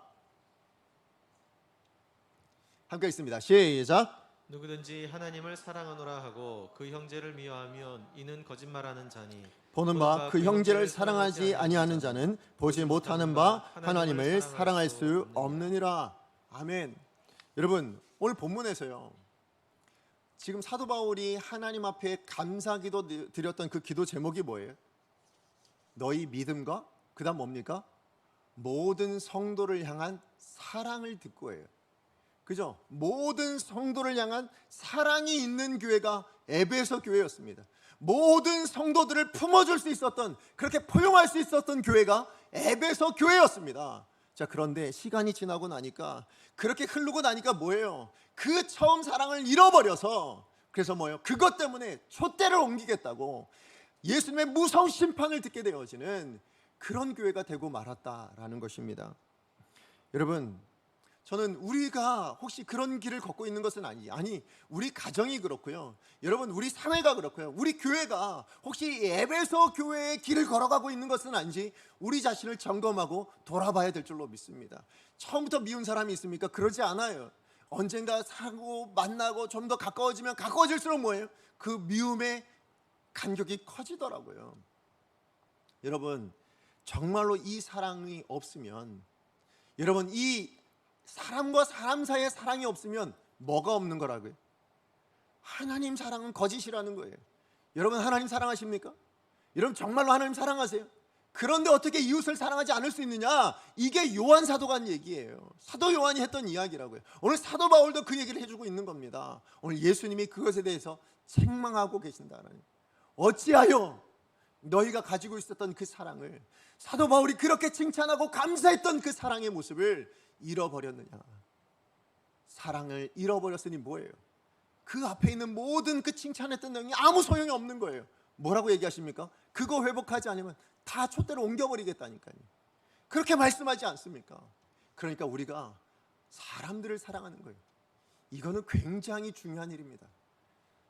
함께 있습니다. 시작. 누구든지 하나님을 사랑하노라 하고 그 형제를 미워하면 이는 거짓말하는 자니 보는 바 그 형제를 사랑하지 아니하는 자는 보지 못하는 바 하나님을 사랑할 수 없느니라. 아멘. 여러분 오늘 본문에서요 지금 사도 바울이 하나님 앞에 감사기도 드렸던 그 기도 제목이 뭐예요? 너희 믿음과 그 다음 뭡니까? 모든 성도를 향한 사랑을 듣고예요. 그죠? 모든 성도를 향한 사랑이 있는 교회가 에베소 교회였습니다. 모든 성도들을 품어줄 수 있었던, 그렇게 포용할 수 있었던 교회가 에베소 교회였습니다. 자, 그런데 시간이 지나고 나니까, 그렇게 흐르고 나니까 뭐예요? 그 처음 사랑을 잃어버려서, 그래서 뭐예요? 그것 때문에 촛대를 옮기겠다고 예수님의 무서운 심판을 듣게 되어지는 그런 교회가 되고 말았다라는 것입니다. 여러분, 저는 우리가 혹시 그런 길을 걷고 있는 것은 아니 우리 가정이 그렇고요, 여러분 우리 사회가 그렇고요, 우리 교회가 혹시 에베소 교회의 길을 걸어가고 있는 것은 아닌지 우리 자신을 점검하고 돌아봐야 될 줄로 믿습니다. 처음부터 미운 사람이 있습니까? 그러지 않아요. 언젠가 사고 만나고 좀 더 가까워지면 가까워질수록 뭐예요? 그 미움의 간격이 커지더라고요. 여러분 정말로 이 사랑이 없으면, 여러분 이 사람과 사람 사이의 사랑이 없으면 뭐가 없는 거라고요? 하나님 사랑은 거짓이라는 거예요. 여러분 하나님 사랑하십니까? 여러분 정말로 하나님 사랑하세요? 그런데 어떻게 이웃을 사랑하지 않을 수 있느냐? 이게 요한 사도가 한 얘기예요. 사도 요한이 했던 이야기라고요. 오늘 사도 바울도 그 얘기를 해주고 있는 겁니다. 오늘 예수님이 그것에 대해서 책망하고 계신다는, 어찌하여 너희가 가지고 있었던 그 사랑을, 사도 바울이 그렇게 칭찬하고 감사했던 그 사랑의 모습을 잃어버렸느냐? 사랑을 잃어버렸으니 뭐예요? 그 앞에 있는 모든 그 칭찬했던 내용이 아무 소용이 없는 거예요. 뭐라고 얘기하십니까? 그거 회복하지 않으면 다 촛대로 옮겨버리겠다니까요. 그렇게 말씀하지 않습니까? 그러니까 우리가 사람들을 사랑하는 거예요. 이거는 굉장히 중요한 일입니다.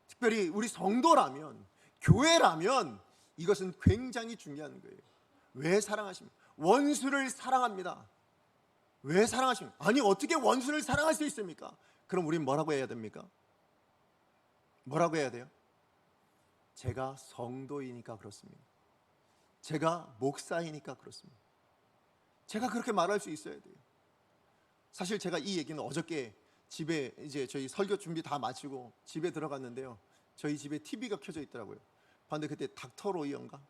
특별히 우리 성도라면, 교회라면 이것은 굉장히 중요한 거예요. 왜 사랑하십니까? 원수를 사랑합니다. 왜 사랑하십니까? 아니 어떻게 원수를 사랑할 수 있습니까? 그럼 우리는 뭐라고 해야 됩니까? 뭐라고 해야 돼요? 제가 성도이니까 그렇습니다. 제가 목사이니까 그렇습니다. 제가 그렇게 말할 수 있어야 돼요. 사실 제가 이 얘기는 어저께 집에 이제 저희 설교 준비 다 마치고 집에 들어갔는데요, 저희 집에 TV가 켜져 있더라고요. 봤는데 그때 닥터 로이언가?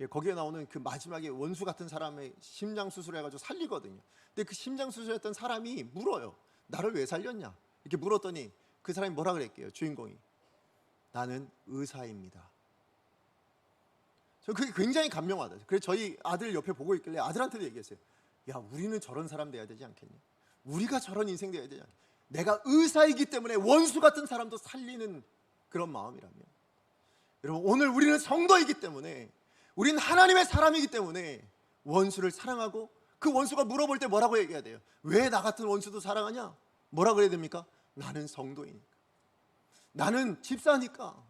거기에 나오는 그 마지막에 원수 같은 사람의 심장 수술해가지고 살리거든요. 근데 그 심장 수술했던 사람이 물어요. 나를 왜 살렸냐? 이렇게 물었더니 그 사람이 뭐라 그랬게요? 주인공이 나는 의사입니다. 저 그게 굉장히 감명하다. 그래서 저희 아들 옆에 보고 있길래 아들한테도 얘기했어요. 야, 우리는 저런 사람 돼야 되지 않겠냐? 우리가 저런 인생 돼야 되지 않겠냐? 내가 의사이기 때문에 원수 같은 사람도 살리는 그런 마음이라면, 여러분 오늘 우리는 성도이기 때문에, 우리는 하나님의 사람이기 때문에 원수를 사랑하고, 그 원수가 물어볼 때 뭐라고 얘기해야 돼요? 왜 나 같은 원수도 사랑하냐? 뭐라고 그래야 됩니까? 나는 성도이니까, 나는 집사니까,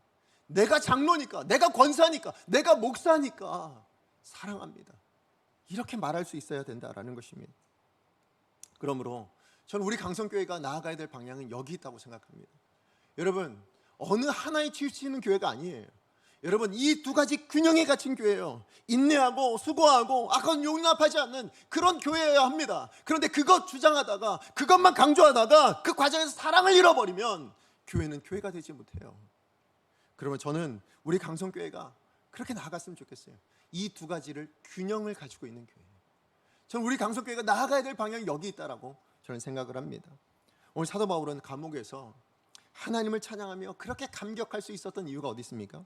내가 장로니까, 내가 권사니까, 내가 목사니까 사랑합니다. 이렇게 말할 수 있어야 된다라는 것입니다. 그러므로 저는 우리 강성교회가 나아가야 될 방향은 여기 있다고 생각합니다. 여러분 어느 하나에 치우치는 교회가 아니에요. 여러분 이 두 가지 균형에 갇힌 교회예요. 인내하고 수고하고 악한 용납하지 않는 그런 교회여야 합니다. 그런데 그것 주장하다가 그것만 강조하다가 그 과정에서 사랑을 잃어버리면 교회는 교회가 되지 못해요. 그러면 저는 우리 강성교회가 그렇게 나아갔으면 좋겠어요. 이 두 가지를 균형을 가지고 있는 교회예요. 저는 우리 강성교회가 나아가야 될 방향이 여기 있다라고 저는 생각을 합니다. 오늘 사도 바울은 감옥에서 하나님을 찬양하며 그렇게 감격할 수 있었던 이유가 어디 있습니까?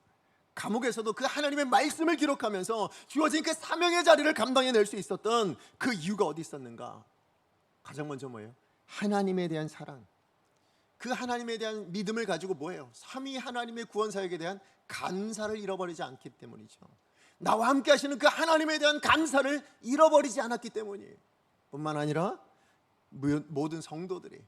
감옥에서도 그 하나님의 말씀을 기록하면서 주어진 그 사명의 자리를 감당해낼 수 있었던 그 이유가 어디 있었는가? 가장 먼저 뭐예요? 하나님에 대한 사랑, 그 하나님에 대한 믿음을 가지고 뭐예요? 삼위 하나님의 구원 사역에 대한 감사를 잃어버리지 않기 때문이죠. 나와 함께 하시는 그 하나님에 대한 감사를 잃어버리지 않았기 때문이에요. 뿐만 아니라 모든 성도들이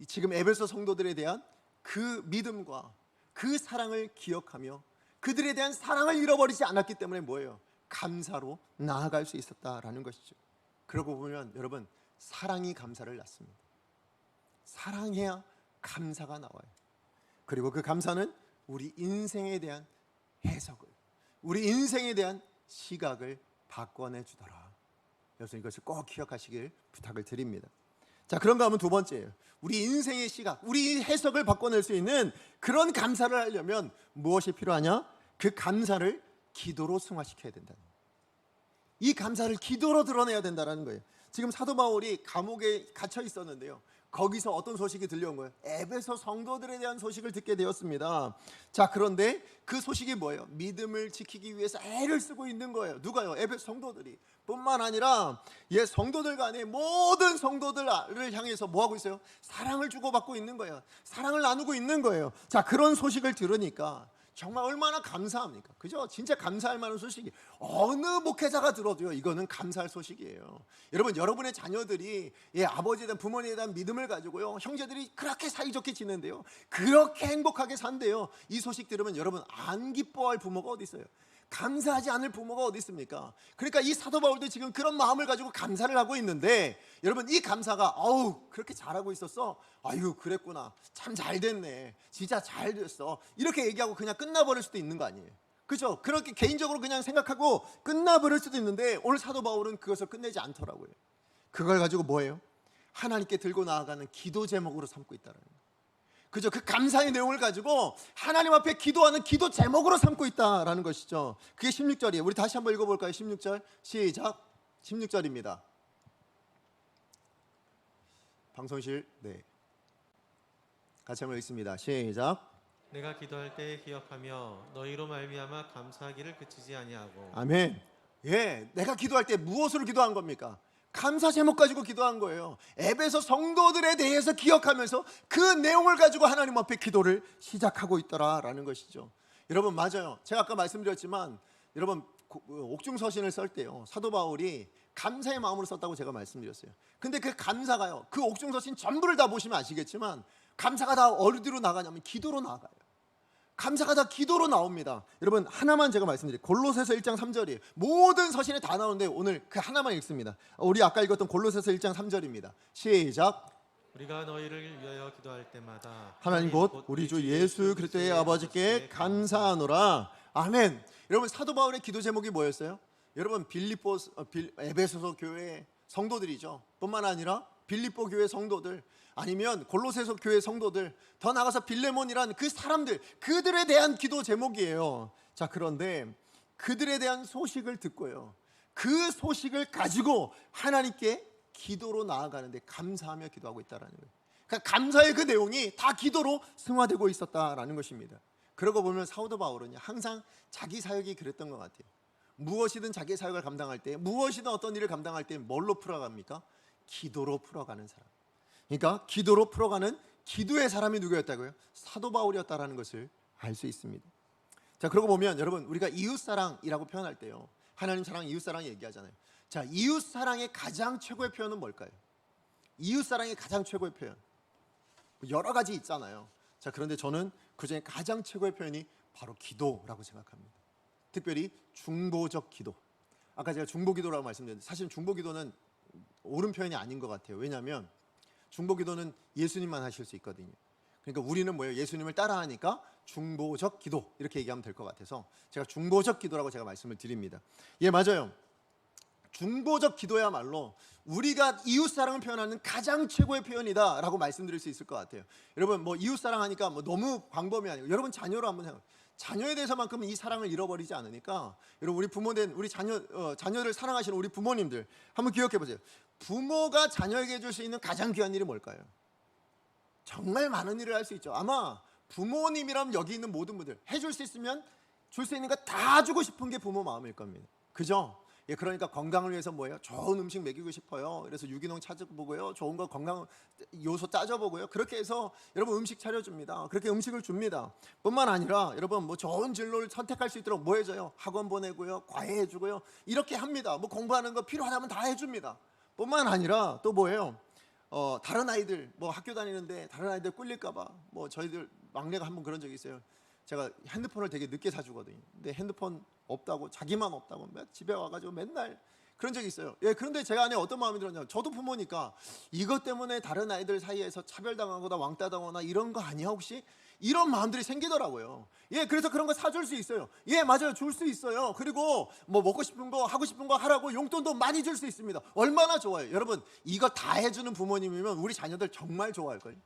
지금 에베소 성도들에 대한 그 믿음과 그 사랑을 기억하며 그들에 대한 사랑을 잃어버리지 않았기 때문에 뭐예요? 감사로 나아갈 수 있었다라는 것이죠. 그러고 보면 여러분 사랑이 감사를 낳습니다. 사랑해야 감사가 나와요. 그리고 그 감사는 우리 인생에 대한 해석을, 우리 인생에 대한 시각을 바꿔내 주더라. 여러분 이것을 꼭 기억하시길 부탁을 드립니다. 자, 그런가 하면 두 번째예요. 우리 인생의 시각, 우리 해석을 바꿔낼 수 있는 그런 감사를 하려면 무엇이 필요하냐? 그 감사를 기도로 승화시켜야 된다. 이 감사를 기도로 드러내야 된다는 거예요. 지금 사도 바울이 감옥에 갇혀 있었는데요. 거기서 어떤 소식이 들려온 거예요? 에베소 성도들에 대한 소식을 듣게 되었습니다. 자, 그런데 그 소식이 뭐예요? 믿음을 지키기 위해서 애를 쓰고 있는 거예요. 누가요? 에베소 성도들이. 뿐만 아니라 성도들 간에 모든 성도들을 향해서 뭐하고 있어요? 사랑을 주고받고 있는 거예요. 사랑을 나누고 있는 거예요. 자, 그런 소식을 들으니까 정말 얼마나 감사합니까? 그죠? 진짜 감사할 만한 소식이 어느 목회자가 들어도요 이거는 감사할 소식이에요. 여러분 여러분의 자녀들이 아버지에 대한 부모님에 대한 믿음을 가지고요 형제들이 그렇게 사이좋게 지낸대요. 그렇게 행복하게 산대요. 이 소식 들으면 여러분 안 기뻐할 부모가 어디 있어요? 감사하지 않을 부모가 어디 있습니까? 그러니까 이 사도 바울도 지금 그런 마음을 가지고 감사를 하고 있는데 여러분 이 감사가 그렇게 잘하고 있었어? 아유 그랬구나. 참 잘 됐네. 진짜 잘 됐어. 이렇게 얘기하고 그냥 끝나버릴 수도 있는 거 아니에요? 그렇죠? 그렇게 개인적으로 그냥 생각하고 끝나버릴 수도 있는데 오늘 사도 바울은 그것을 끝내지 않더라고요. 그걸 가지고 뭐예요? 하나님께 들고 나아가는 기도 제목으로 삼고 있다는 거예요. 그죠? 그 감사의 내용을 가지고 하나님 앞에 기도하는 기도 제목으로 삼고 있다라는 것이죠. 그게 16절이에요. 우리 다시 한번 읽어볼까요? 16절 시작. 16절입니다. 방송실 같이 한번 읽습니다. 시작. 내가 기도할 때 기억하며 너희로 말미암아 감사하기를 그치지 아니하고. 아멘. 내가 기도할 때 무엇으로 기도한 겁니까? 감사 제목 가지고 기도한 거예요. 에베소 성도들에 대해서 기억하면서 그 내용을 가지고 하나님 앞에 기도를 시작하고 있더라라는 것이죠. 여러분 맞아요. 제가 아까 말씀드렸지만 여러분 옥중서신을 쓸 때요 사도 바울이 감사의 마음으로 썼다고 제가 말씀드렸어요. 근데 그 감사가요 그 옥중서신 전부를 다 보시면 아시겠지만 감사가 다 어디로 나가냐면 기도로 나가요. 감사가 다 기도로 나옵니다. 여러분 하나만 제가 말씀드릴게요. 골로새서 1장 3절이에요. 모든 서신에 다 나오는데 오늘 그 하나만 읽습니다. 우리 아까 읽었던 골로새서 1장 3절입니다. 시작. 우리가 너희를 위하여 기도할 때마다 하나님 곧 우리 주 예수 그리스도의 아버지께 감사하노라. 아멘. 여러분 사도 바울의 기도 제목이 뭐였어요? 여러분 에베소서 교회 성도들이죠. 뿐만 아니라 빌립보 교회 성도들, 아니면 골로새서 교회 성도들, 더 나아가서 빌레몬이라는 그 사람들, 그들에 대한 기도 제목이에요. 자, 그런데 그들에 대한 소식을 듣고요 그 소식을 가지고 하나님께 기도로 나아가는데 감사하며 기도하고 있다라는 거예요. 그러니까 감사의 그 내용이 다 기도로 승화되고 있었다라는 것입니다. 그러고 보면 사도 바울은 항상 자기 사역이 그랬던 것 같아요. 무엇이든 자기 사역을 감당할 때, 무엇이든 어떤 일을 감당할 때 뭘로 풀어갑니까? 기도로 풀어가는 사람. 그러니까 기도로 풀어가는 기도의 사람이 누구였다고요? 사도 바울이었다라는 것을 알 수 있습니다. 자, 그러고 보면 여러분 우리가 이웃사랑이라고 표현할 때요 하나님 사랑, 이웃사랑 얘기하잖아요. 자, 이웃사랑의 가장 최고의 표현은 뭘까요? 이웃사랑의 가장 최고의 표현 여러 가지 있잖아요. 자, 그런데 저는 그중에 가장 최고의 표현이 바로 기도라고 생각합니다. 특별히 중보적 기도. 아까 제가 중보기도라고 말씀드렸는데 사실은 중보기도는 옳은 표현이 아닌 것 같아요. 왜냐하면 중보기도는 예수님만 하실 수 있거든요. 그러니까 우리는 뭐예요? 예수님을 따라하니까 중보적 기도 이렇게 얘기하면 될 것 같아서 제가 중보적 기도라고 제가 말씀을 드립니다. 예, 맞아요. 중보적 기도야말로 우리가 이웃사랑을 표현하는 가장 최고의 표현이다라고 말씀드릴 수 있을 것 같아요. 여러분 뭐 이웃사랑하니까 뭐 너무 광범위 아니고 여러분 자녀로 한번 생각. 자녀에 대해서만큼은 이 사랑을 잃어버리지 않으니까 여러분 우리 부모된 우리 자녀를 사랑하시는 우리 부모님들 한번 기억해 보세요. 부모가 자녀에게 해줄 수 있는 가장 귀한 일이 뭘까요? 정말 많은 일을 할 수 있죠. 아마 부모님이라면 여기 있는 모든 분들 해줄 수 있으면 줄 수 있는 거 다 주고 싶은 게 부모 마음일 겁니다. 그죠? 예, 그러니까 건강을 위해서 뭐예요? 좋은 음식 먹이고 싶어요. 그래서 유기농 찾아보고요. 좋은 거 건강 요소 따져보고요. 그렇게 해서 여러분 음식 차려줍니다. 그렇게 음식을 줍니다. 뿐만 아니라 여러분 뭐 좋은 진로를 선택할 수 있도록 뭐 해줘요? 학원 보내고요. 과외해주고요. 이렇게 합니다. 뭐 공부하는 거 필요하다면 다 해줍니다. 뿐만 아니라 또 뭐예요? 다른 아이들 뭐 학교 다니는데 다른 아이들 꿀릴까봐 뭐 저희들 막내가 한 번 그런 적이 있어요. 제가 핸드폰을 되게 늦게 사주거든요. 근데 핸드폰 없다고 자기만 없다고 집에 와가지고 맨날 그런 적이 있어요. 예, 그런데 제가 안에 어떤 마음이 들었냐면 저도 부모니까 이것 때문에 다른 아이들 사이에서 차별당하거나 왕따당하거나 이런 거 아니야 혹시? 이런 마음들이 생기더라고요. 예, 그래서 그런 거 사줄 수 있어요. 예, 맞아요. 줄 수 있어요. 그리고 뭐 먹고 싶은 거 하고 싶은 거 하라고 용돈도 많이 줄 수 있습니다. 얼마나 좋아요. 여러분 이거 다 해주는 부모님이면 우리 자녀들 정말 좋아할걸요.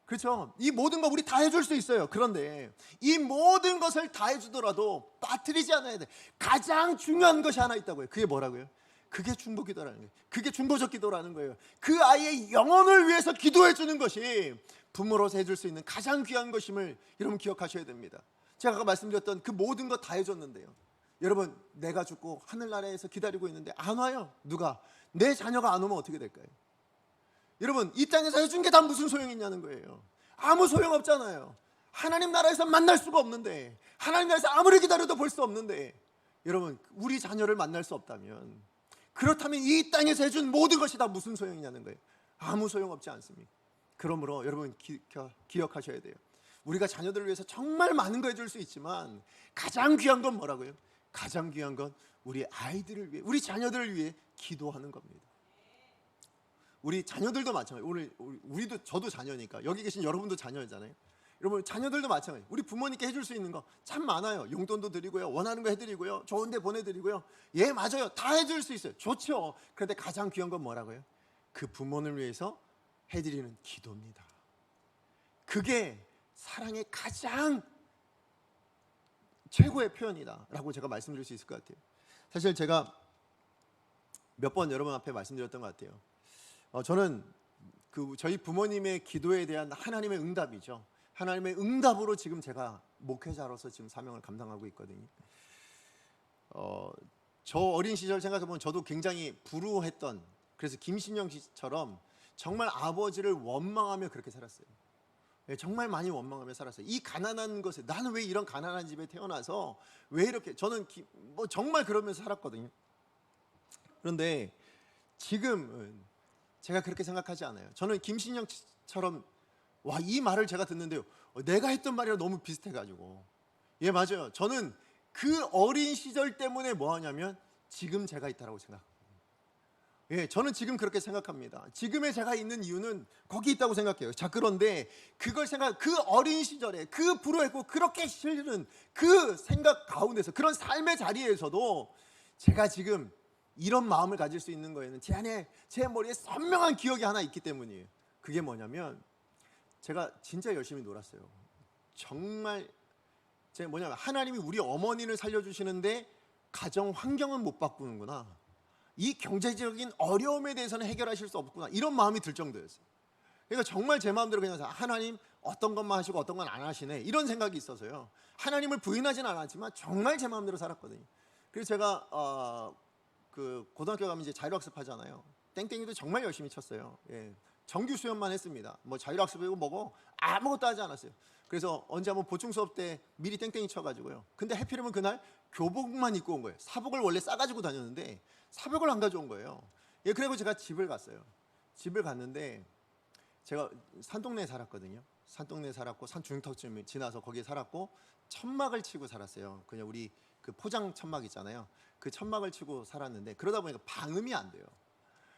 그렇죠? 이 모든 거 우리 다 해줄 수 있어요. 그런데 이 모든 것을 다 해주더라도 빠뜨리지 않아야 돼. 가장 중요한 것이 하나 있다고요. 그게 뭐라고요? 그게 중보 기도라는 거예요. 그게 중보적 기도라는 거예요. 그 아이의 영혼을 위해서 기도해 주는 것이 부모로서 해줄 수 있는 가장 귀한 것임을 여러분 기억하셔야 됩니다. 제가 아까 말씀드렸던 그 모든 거 다 해줬는데요. 여러분 내가 죽고 하늘나라에서 기다리고 있는데 안 와요. 누가? 내 자녀가 안 오면 어떻게 될까요? 여러분 이 땅에서 해준 게 다 무슨 소용이 있냐는 거예요. 아무 소용 없잖아요. 하나님 나라에서 만날 수가 없는데, 하나님 나라에서 아무리 기다려도 볼 수 없는데, 여러분 우리 자녀를 만날 수 없다면, 그렇다면 이 땅에서 해준 모든 것이 다 무슨 소용이냐는 거예요. 아무 소용 없지 않습니까? 그러므로 여러분 기억하셔야 돼요. 우리가 자녀들을 위해서 정말 많은 거 해줄 수 있지만 가장 귀한 건 뭐라고요? 가장 귀한 건 우리 아이들을 위해, 우리 자녀들을 위해 기도하는 겁니다. 우리 자녀들도 마찬가지예요. 우리도 저도 자녀니까 여기 계신 여러분도 자녀잖아요. 여러분 자녀들도 마찬가지예요. 우리 부모님께 해줄 수 있는 거 참 많아요. 용돈도 드리고요, 원하는 거 해드리고요, 좋은 데 보내드리고요. 예, 맞아요. 다 해줄 수 있어요. 좋죠. 그런데 가장 귀한 건 뭐라고요? 그 부모를 위해서 해드리는 기도입니다. 그게 사랑의 가장 최고의 표현이다라고 제가 말씀드릴 수 있을 것 같아요. 사실 제가 몇 번 여러분 앞에 말씀드렸던 것 같아요. 저는 저희 부모님의 기도에 대한 하나님의 응답이죠. 하나님의 응답으로 지금 제가 목회자로서 지금 사명을 감당하고 있거든요. 저 어린 시절 생각해보면 저도 굉장히 불우했던, 그래서 김신영 씨처럼 정말 아버지를 원망하며 그렇게 살았어요. 예, 정말 많이 원망하며 살았어요. 이 가난한 것에 나는 왜 이런 가난한 집에 태어나서 왜 이렇게, 저는 뭐 정말 그러면서 살았거든요. 그런데 지금은 제가 그렇게 생각하지 않아요. 저는 김신영처럼 이 말을 제가 듣는데요, 내가 했던 말이랑 너무 비슷해가지고, 예, 맞아요. 저는 그 어린 시절 때문에 뭐 하냐면 지금 제가 있다라고 생각합니다. 예, 저는 지금 그렇게 생각합니다. 지금의 제가 있는 이유는 거기 있다고 생각해요. 자, 그런데 그 어린 시절에 그 불우했고 그렇게 싫은 그 생각 가운데서, 그런 삶의 자리에서도 제가 지금 이런 마음을 가질 수 있는 거에는 제 머리에 선명한 기억이 하나 있기 때문이에요. 그게 뭐냐면 제가 진짜 열심히 놀았어요. 정말 제가 하나님이 우리 어머니를 살려주시는데 가정 환경은 못 바꾸는구나, 이 경제적인 어려움에 대해서는 해결하실 수 없구나, 이런 마음이 들 정도였어요. 그러니까 정말 제 마음대로 그냥 하나님 어떤 것만 하시고 어떤 건 안 하시네, 이런 생각이 있어서요. 하나님을 부인하지는 않았지만 정말 제 마음대로 살았거든요. 그래서 제가 그 고등학교 가면 이제 자율학습 하잖아요. 땡땡이도 정말 열심히 쳤어요. 예, 정규 수업만 했습니다. 뭐 자율학습이고 뭐고 아무것도 하지 않았어요. 그래서 언제 한번 보충 수업 때 미리 땡땡이 쳐가지고요. 근데 해피름은 그날 교복만 입고 온 거예요. 사복을 원래 싸가지고 다녔는데 사복을 안 가져온 거예요. 예, 그리고 제가 집을 갔어요. 집을 갔는데 제가 산동네에 살았거든요. 산동네에 살았고 산중턱쯤 지나서 거기에 살았고 천막을 치고 살았어요. 그냥 우리 그 포장 천막 있잖아요. 그 천막을 치고 살았는데 그러다 보니까 방음이 안 돼요.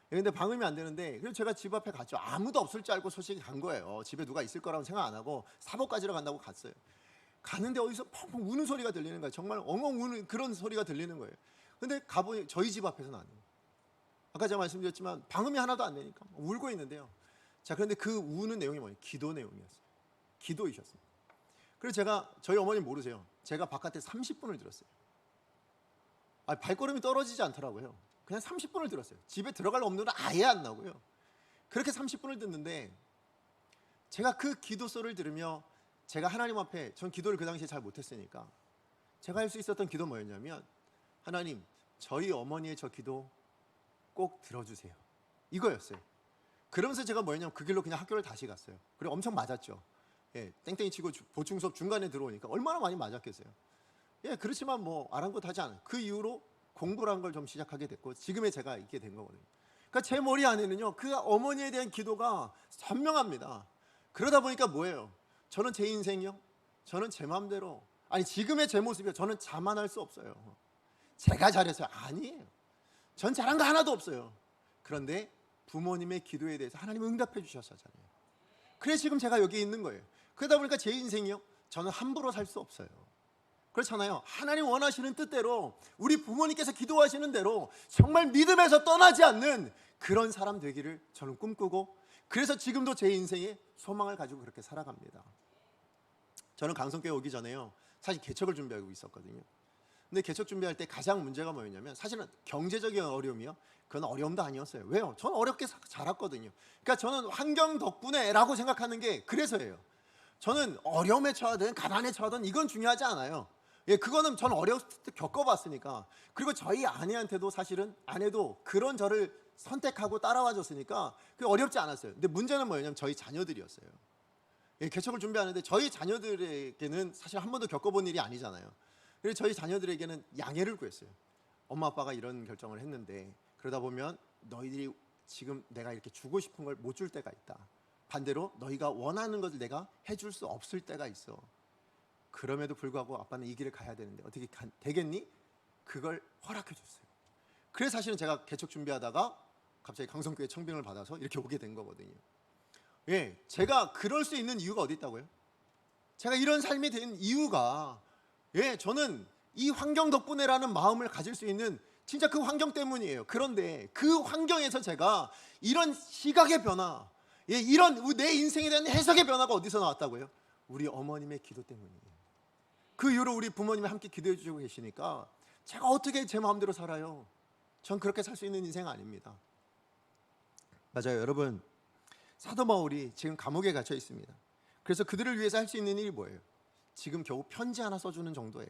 근데 방음이 안 되는데 그래서 제가 집 앞에 갔죠. 아무도 없을 줄 알고 솔직히 간 거예요. 집에 누가 있을 거라고 생각 안 하고 사복 가지러 간다고 갔어요. 가는데 어디서 펑펑 우는 소리가 들리는 거예요. 정말 엉엉 우는 그런 소리가 들리는 거예요. 근데 가보니 저희 집 앞에서는 안 해요. 아까 제가 말씀드렸지만 방음이 하나도 안 되니까 울고 있는데요. 자, 그런데 그 우는 내용이 뭐예요? 기도 내용이었어요. 기도이셨습니다. 그래서 제가 저희 어머니 모르세요. 제가 바깥에 30분을 들었어요. 발걸음이 떨어지지 않더라고요. 그냥 30분을 들었어요. 집에 들어갈 엄두는 아예 안 나고요. 그렇게 30분을 듣는데 제가 그 기도 소리를 들으며 제가 하나님 앞에 전 기도를 그 당시에 잘 못했으니까 제가 할 수 있었던 기도 뭐였냐면 하나님 저희 어머니의 저 기도 꼭 들어주세요. 이거였어요. 그러면서 제가 뭐였냐면 그 길로 그냥 학교를 다시 갔어요. 그리고 엄청 맞았죠. 예, 땡땡이 치고 보충 수업 중간에 들어오니까 얼마나 많이 맞았겠어요. 예, 그렇지만 뭐 아랑곳하지 않아요. 그 이후로 공부라는 걸 좀 시작하게 됐고 지금의 제가 있게 된 거거든요. 그러니까 제 머리 안에는요 그 어머니에 대한 기도가 선명합니다. 그러다 보니까 뭐예요? 저는 제 인생이요, 저는 제 마음대로, 아니 지금의 제 모습이요, 저는 자만할 수 없어요. 제가 잘했어요? 아니에요. 전 잘한 거 하나도 없어요. 그런데 부모님의 기도에 대해서 하나님은 응답해 주셨잖아요. 그래서 지금 제가 여기 있는 거예요. 그러다 보니까 제 인생이요, 저는 함부로 살 수 없어요. 그렇잖아요. 하나님 원하시는 뜻대로 우리 부모님께서 기도하시는 대로 정말 믿음에서 떠나지 않는 그런 사람 되기를 저는 꿈꾸고, 그래서 지금도 제 인생에 소망을 가지고 그렇게 살아갑니다. 저는 강성교회 오기 전에요 사실 개척을 준비하고 있었거든요. 근데 개척 준비할 때 가장 문제가 뭐였냐면 사실은 경제적인 어려움이요, 그건 어려움도 아니었어요. 왜요? 저는 어렵게 자랐거든요. 그러니까 저는 환경 덕분에 라고 생각하는 게 그래서예요. 저는 어려움에 처하든 가난에 처하든 이건 중요하지 않아요. 예, 그거는 저는 어렸을 때 겪어봤으니까. 그리고 저희 아내한테도 사실은 아내도 그런 저를 선택하고 따라와 줬으니까 그게 어렵지 않았어요. 근데 문제는 뭐였냐면 저희 자녀들이었어요. 예, 개척을 준비하는데 저희 자녀들에게는 사실 한 번도 겪어본 일이 아니잖아요. 그래서 저희 자녀들에게는 양해를 구했어요. 엄마 아빠가 이런 결정을 했는데 그러다 보면 너희들이 지금 내가 이렇게 주고 싶은 걸 못 줄 때가 있다. 반대로 너희가 원하는 것을 내가 해줄 수 없을 때가 있어. 그럼에도 불구하고 아빠는 이 길을 가야 되는데 어떻게 되겠니? 그걸 허락해 줬어요. 그래서 사실은 제가 개척 준비하다가 갑자기 강성교회 청빙을 받아서 이렇게 오게 된 거거든요. 예, 제가 그럴 수 있는 이유가 어디 있다고요? 제가 이런 삶이 된 이유가, 예, 저는 이 환경 덕분에라는 마음을 가질 수 있는 진짜 그 환경 때문이에요. 그런데 그 환경에서 제가 이런 시각의 변화, 예, 이런 내 인생에 대한 해석의 변화가 어디서 나왔다고요? 우리 어머님의 기도 때문이에요. 그 이후로 우리 부모님이 함께 기도해 주시고 계시니까 제가 어떻게 제 마음대로 살아요? 전 그렇게 살 수 있는 인생 아닙니다. 맞아요, 여러분. 사도 바울이 지금 감옥에 갇혀 있습니다. 그래서 그들을 위해서 할 수 있는 일이 뭐예요? 지금 겨우 편지 하나 써주는 정도예요.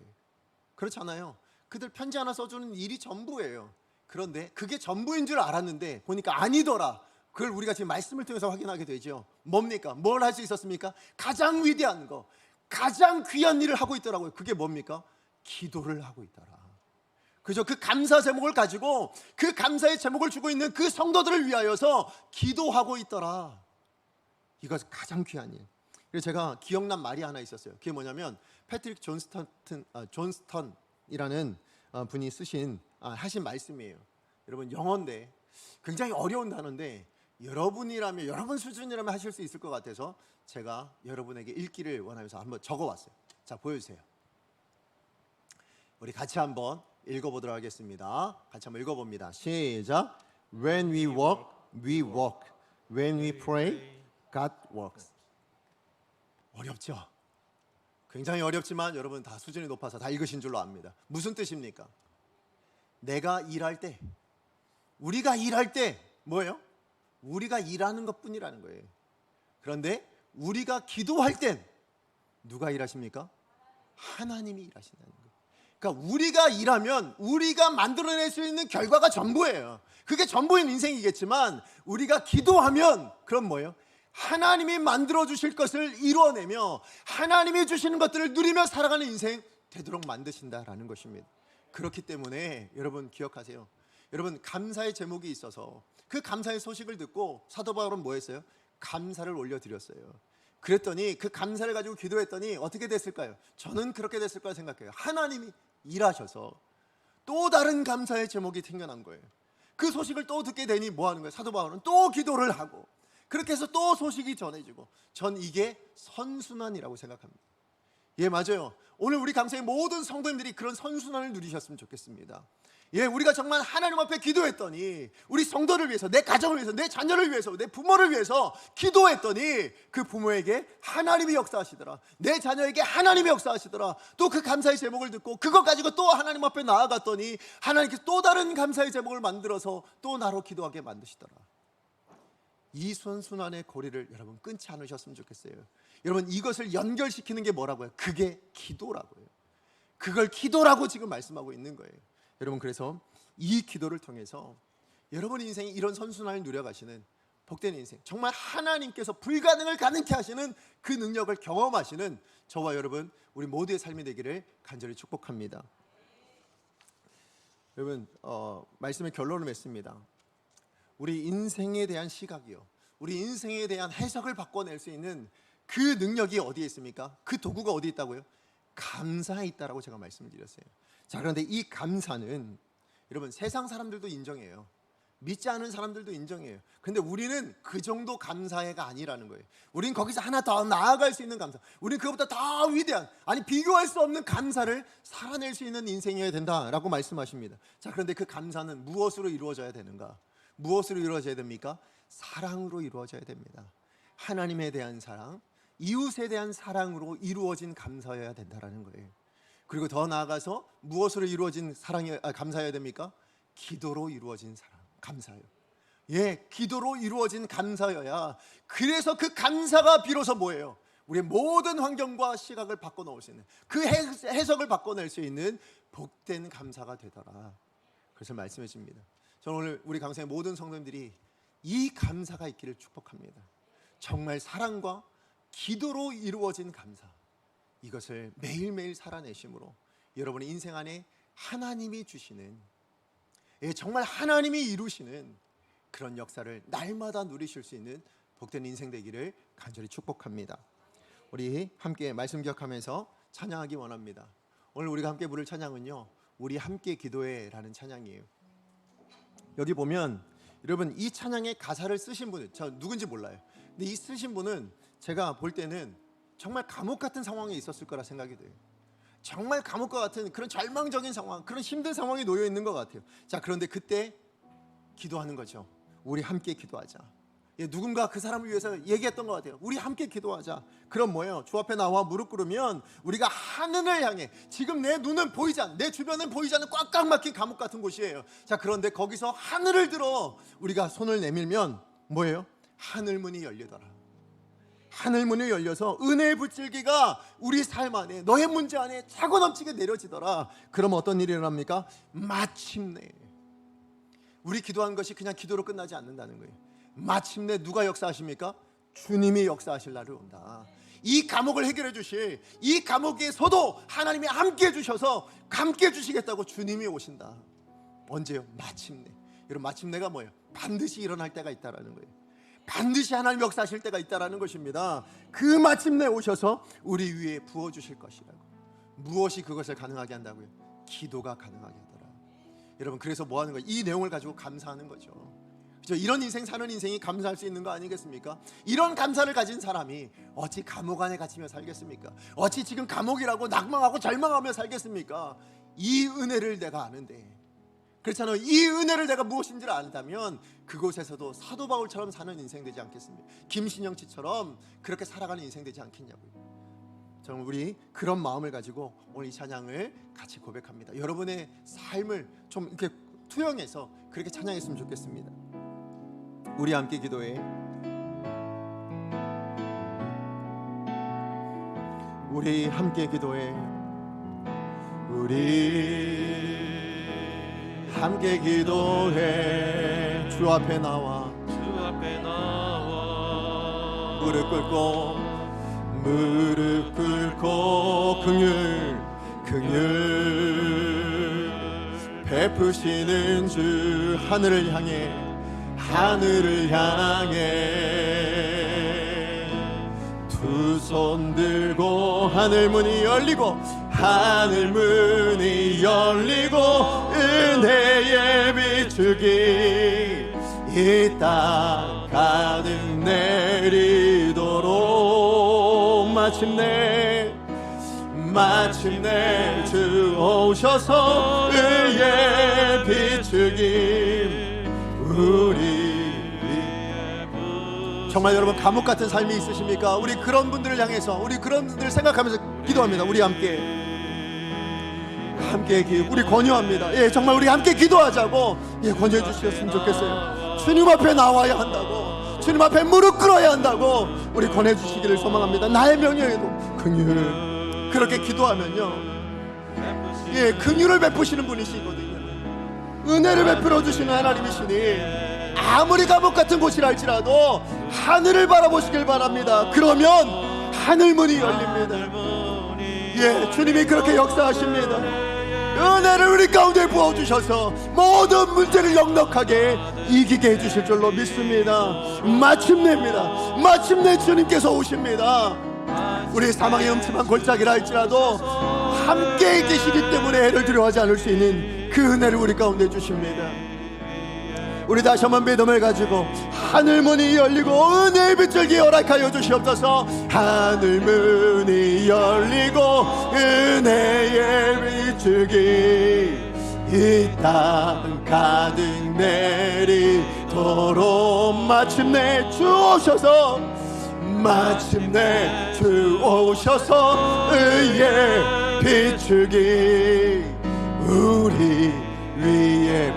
그렇잖아요. 그들 편지 하나 써주는 일이 전부예요. 그런데 그게 전부인 줄 알았는데 보니까 아니더라. 그걸 우리가 지금 말씀을 통해서 확인하게 되죠. 뭡니까? 뭘 할 수 있었습니까? 가장 위대한 거, 가장 귀한 일을 하고 있더라고요. 그게 뭡니까? 기도를 하고 있더라. 그죠? 그 감사 제목을 가지고 그 감사의 제목을 주고 있는 그 성도들을 위하여서 기도하고 있더라. 이것이 가장 귀한 일. 그래서 제가 기억난 말이 하나 있었어요. 그게 뭐냐면 패트릭 존스턴이라는 분이 하신 말씀이에요. 여러분, 영어인데 굉장히 어려운 단어인데 여러분이라면, 여러분 수준이라면 하실 수 있을 것 같아서 제가 여러분에게 읽기를 원하면서 한번 적어왔어요. 자, 보여주세요. 우리 같이 한번 읽어보도록 하겠습니다. 같이 한번 읽어봅니다. 시작. When we walk, we walk. When we pray, God works. 어렵죠? 굉장히 어렵지만 여러분 다 수준이 높아서 다 읽으신 줄로 압니다. 무슨 뜻입니까? 내가 일할 때, 우리가 일할 때 뭐예요? 우리가 일하는 것뿐이라는 거예요. 그런데 우리가 기도할 땐 누가 일하십니까? 하나님이 일하신다는 거예요. 그러니까 우리가 일하면 우리가 만들어낼 수 있는 결과가 전부예요. 그게 전부인 인생이겠지만 우리가 기도하면 그럼 뭐예요? 하나님이 만들어주실 것을 이루어내며 하나님이 주시는 것들을 누리며 살아가는 인생 되도록 만드신다라는 것입니다. 그렇기 때문에 여러분 기억하세요. 여러분, 감사의 제목이 있어서 그 감사의 소식을 듣고 사도 바울은 뭐 했어요? 감사를 올려드렸어요. 그랬더니 그 감사를 가지고 기도했더니 어떻게 됐을까요? 저는 그렇게 됐을 거라 생각해요. 하나님이 일하셔서 또 다른 감사의 제목이 생겨난 거예요. 그 소식을 또 듣게 되니 뭐 하는 거예요? 사도 바울은 또 기도를 하고, 그렇게 해서 또 소식이 전해지고, 전 이게 선순환이라고 생각합니다. 예, 맞아요. 오늘 우리 감사의 모든 성도님들이 그런 선순환을 누리셨으면 좋겠습니다. 예, 우리가 정말 하나님 앞에 기도했더니, 우리 성도를 위해서, 내 가정을 위해서, 내 자녀를 위해서, 내 부모를 위해서 기도했더니 그 부모에게 하나님이 역사하시더라. 내 자녀에게 하나님이 역사하시더라. 또 그 감사의 제목을 듣고 그것 가지고 또 하나님 앞에 나아갔더니 하나님께서 또 다른 감사의 제목을 만들어서 또 나로 기도하게 만드시더라. 이 선순환의 고리를 여러분 끊지 않으셨으면 좋겠어요. 여러분, 이것을 연결시키는 게 뭐라고요? 그게 기도라고요. 그걸 기도라고 지금 말씀하고 있는 거예요. 여러분, 그래서 이 기도를 통해서 여러분 인생이 이런 선순환을 누려가시는 복된 인생, 정말 하나님께서 불가능을 가능케 하시는 그 능력을 경험하시는 저와 여러분, 우리 모두의 삶이 되기를 간절히 축복합니다. 여러분, 말씀의 결론을 맺습니다. 우리 인생에 대한 시각이요, 우리 인생에 대한 해석을 바꿔낼 수 있는 그 능력이 어디에 있습니까? 그 도구가 어디에 있다고요? 감사에 있다라고 제가 말씀을 드렸어요. 자, 그런데 이 감사는 여러분 세상 사람들도 인정해요. 믿지 않은 사람들도 인정해요. 그런데 우리는 그 정도 감사해가 아니라는 거예요. 우리는 거기서 하나 더 나아갈 수 있는 감사, 우리는 그것보다 더 위대한, 아니 비교할 수 없는 감사를 살아낼 수 있는 인생이어야 된다라고 말씀하십니다. 자, 그런데 그 감사는 무엇으로 이루어져야 되는가? 무엇으로 이루어져야 됩니까? 사랑으로 이루어져야 됩니다. 하나님에 대한 사랑, 이웃에 대한 사랑으로 이루어진 감사여야 된다라는 거예요. 그리고 더 나아가서 무엇으로 이루어진 감사여야 됩니까? 기도로 이루어진 사랑, 감사요. 예, 기도로 이루어진 감사여야, 그래서 그 감사가 비로소 뭐예요? 우리의 모든 환경과 시각을 바꿔놓을 수 있는, 그 해석을 바꿔낼 수 있는 복된 감사가 되더라. 그래서 말씀해 줍니다. 저는 오늘 우리 강사의 모든 성도님들이 이 감사가 있기를 축복합니다. 정말 사랑과 기도로 이루어진 감사, 이것을 매일매일 살아내심으로 여러분의 인생 안에 하나님이 주시는, 정말 하나님이 이루시는 그런 역사를 날마다 누리실 수 있는 복된 인생 되기를 간절히 축복합니다. 우리 함께 말씀 기억하면서 찬양하기 원합니다. 오늘 우리가 함께 부를 찬양은요, 우리 함께 기도해라는 찬양이에요. 여기 보면 여러분, 이 찬양의 가사를 쓰신 분은 저 누군지 몰라요. 근데 이 쓰신 분은 제가 볼 때는 정말 감옥 같은 상황에 있었을 거라 생각이 돼요. 정말 감옥과 같은 그런 절망적인 상황, 그런 힘든 상황에 놓여 있는 것 같아요. 자, 그런데 그때 기도하는 거죠. 우리 함께 기도하자. 누군가 그 사람을 위해서 얘기했던 것 같아요. 우리 함께 기도하자. 그럼 뭐예요? 주 앞에 나와 무릎 꿇으면 우리가 하늘을 향해, 지금 내 눈은 보이지 않는, 내 주변은 보이지 않는 꽉꽉 막힌 감옥 같은 곳이에요. 자, 그런데 거기서 하늘을 들어 우리가 손을 내밀면 뭐예요? 하늘문이 열리더라. 하늘문이 열려서 은혜의 붓줄기가 우리 삶 안에, 너의 문제 안에 차고 넘치게 내려지더라. 그럼 어떤 일이 일어납니까? 마침내 우리 기도한 것이 그냥 기도로 끝나지 않는다는 거예요. 마침내 누가 역사하십니까? 주님이 역사하실 날이 온다. 이 감옥을 해결해 주실, 이 감옥에서도 하나님이 함께 해주셔서 함께 해주시겠다고 주님이 오신다. 언제요? 마침내. 여러분, 마침내가 뭐예요? 반드시 일어날 때가 있다라는 거예요. 반드시 하나님 역사하실 때가 있다라는 것입니다. 그 마침내 오셔서 우리 위에 부어주실 것이라고. 무엇이 그것을 가능하게 한다고요? 기도가 가능하게 하더라. 여러분, 그래서 뭐 하는 거예요? 이 내용을 가지고 감사하는 거죠. 그렇죠? 이런 인생 사는 인생이 감사할 수 있는 거 아니겠습니까? 이런 감사를 가진 사람이 어찌 감옥 안에 갇히며 살겠습니까? 어찌 지금 감옥이라고 낙망하고 절망하며 살겠습니까? 이 은혜를 내가 아는데, 그렇잖아요. 이 은혜를 내가 무엇인지를 안다면 그곳에서도 사도 바울처럼 사는 인생 되지 않겠습니까? 김신영 씨처럼 그렇게 살아가는 인생 되지 않겠냐고요. 저는 우리 그런 마음을 가지고 오늘 이 찬양을 같이 고백합니다. 여러분의 삶을 좀 이렇게 투영해서 그렇게 찬양했으면 좋겠습니다. 우리 함께 기도해. 우리 함께 기도해. 우리 함께 기도해. 주 앞에 나와, 주 앞에 나와 무릎 꿇고 긍휼 베푸시는 주, 하늘을 향해 두 손 들고 하늘문이 열리고 하늘 문이 열리고 은혜의 비추기 이 땅 가득 내리도록 마침내 주 오셔서 의의 비추기 우리 정말 여러분 감옥 같은 삶이 있으십니까? 우리 그런 분들을 향해서 우리 그런 분들을 생각하면서 기도합니다. 우리 함께 우리 권유합니다. 예, 정말 우리 함께 기도하자고 권유해 주셨으면 좋겠어요. 주님 앞에 나와야 한다고, 주님 앞에 무릎 꿇어야 한다고 우리 권해 주시기를 소망합니다. 나의 명예에도 긍휼을 그렇게 기도하면요, 예, 긍휼을 베푸시는 분이시거든요. 은혜를 베풀어 주시는 하나님이시니 아무리 감옥 같은 곳이라 할지라도 하늘을 바라보시길 바랍니다. 그러면 하늘문이 열립니다. 예, 주님이 그렇게 역사하십니다. 은혜를 우리 가운데 부어주셔서 모든 문제를 역력하게 이기게 해주실 줄로 믿습니다. 마침내 주님께서 오십니다. 우리 사망의 음침한 골짜기라 할지라도 함께 계시기 때문에 해를 두려워하지 않을 수 있는 그 은혜를 우리 가운데 주십니다. 우리 다시 한번 믿음을 가지고 하늘문이 열리고 은혜의 빛을 허락하여 주시옵소서. 하늘문이 열리고 은혜의 비추기 이 땅 가득 내리도록 마침내 주 오셔서 의의 비추기 우리 위에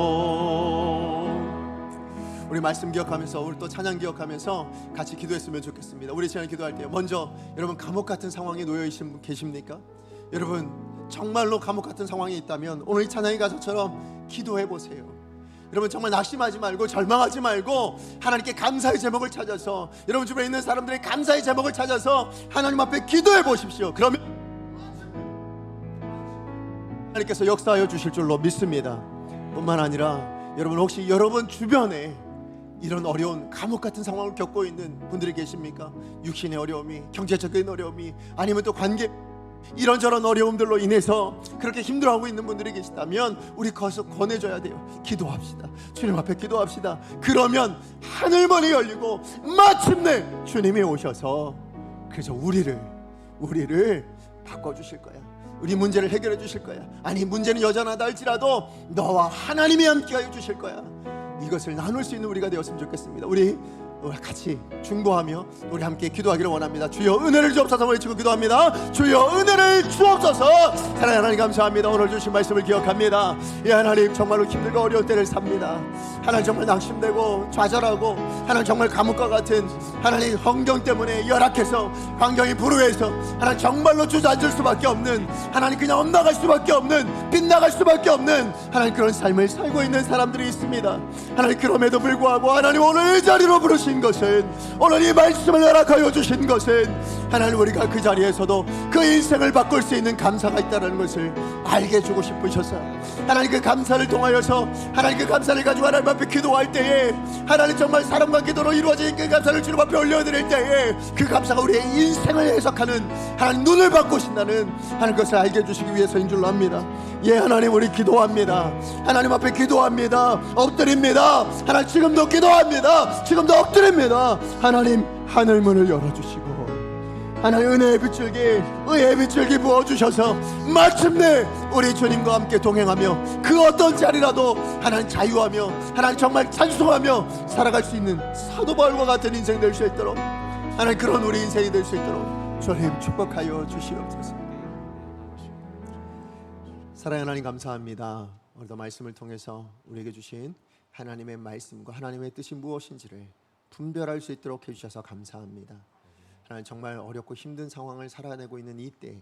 부시도록. 우리 말씀 기억하면서 우리 또 찬양 기억하면서 같이 기도했으면 좋겠습니다. 우리 찬양 기도할 때 먼저 여러분 감옥 같은 상황에 놓여 계십니까? 여러분 정말로 감옥 같은 상황이 있다면 오늘 이 찬양의 가사처럼 기도해 보세요. 여러분 정말 낙심하지 말고 절망하지 말고 하나님께 감사의 제목을 찾아서 여러분 주변에 있는 사람들의 감사의 제목을 찾아서 하나님 앞에 기도해 보십시오. 그러면 하나님께서 역사하여 주실 줄로 믿습니다. 뿐만 아니라 여러분 혹시 여러분 주변에 이런 어려운 감옥 같은 상황을 겪고 있는 분들이 계십니까? 육신의 어려움이, 경제적인 어려움이, 아니면 또 관계 이런저런 어려움들로 인해서 그렇게 힘들어하고 있는 분들이 계시다면 우리 거기서 권해줘야 돼요. 기도합시다. 주님 앞에 기도합시다. 그러면 하늘문이 열리고 마침내 주님이 오셔서 그래서 우리를 바꿔주실 거야. 우리 문제를 해결해 주실 거야. 아니 문제는 여전하다 할지라도 너와 하나님이 함께하여 주실 거야. 이것을 나눌 수 있는 우리가 되었으면 좋겠습니다. 우리 같이 중보하며 우리 함께 기도하기를 원합니다. 주여 은혜를 주옵소서 외치고 기도합니다. 주여 은혜를 주옵소서. 사랑하는 하나님 감사합니다. 오늘 주신 말씀을 기억합니다. 이 하나님 정말로 힘들고 어려운 때를 삽니다. 하나님 정말 낙심되고 좌절하고 하나님 정말 감옥과 같은 하나님 환경 때문에 열악해서 환경이 불우해서 하나님 정말로 주저앉을 수밖에 없는 하나님 그냥 엇나갈 수밖에 없는 빗나갈 수밖에 없는 하나님 그런 삶을 살고 있는 사람들이 있습니다. 하나님 그럼에도 불구하고 하나님 오늘 이 자리로 부르신 것은 오늘 이 말씀을 허락하여 주신 것은 하나님 우리가 그 자리에서도 그 인생을 바꿀 수 있는 감사가 있다는 것을 알게 해주고 싶으셔서 하나님 그 감사를 통하여서 하나님 그 감사를 가지고 하나님 앞에 기도할 때에 하나님 정말 사랑과 기도로 이루어진 그 감사를 주님 앞에 올려드릴 때에 그 감사가 우리의 인생을 해석하는 하나님 눈을 바꾸신다는 하나님 것을 알게 해주시기 위해서인 줄로 압니다. 예 하나님 우리 기도합니다. 하나님 앞에 기도합니다. 엎드립니다. 하나님 지금도 기도합니다. 지금도 엎드립니다. 하나님 하늘문을 열어주시고 하나님 은혜의 빗줄기 부어주셔서 마침내 우리 주님과 함께 동행하며 그 어떤 자리라도 하나님 자유하며 하나님 정말 찬송하며 살아갈 수 있는 사도 바울과 같은 인생 될 수 있도록 하나님 그런 우리 인생이 될 수 있도록 주님 축복하여 주시옵소서. 사랑하는 하나님 감사합니다. 오늘도 말씀을 통해서 우리에게 주신 하나님의 말씀과 하나님의 뜻이 무엇인지를 분별할 수 있도록 해주셔서 감사합니다. 하나님 정말 어렵고 힘든 상황을 살아내고 있는 이때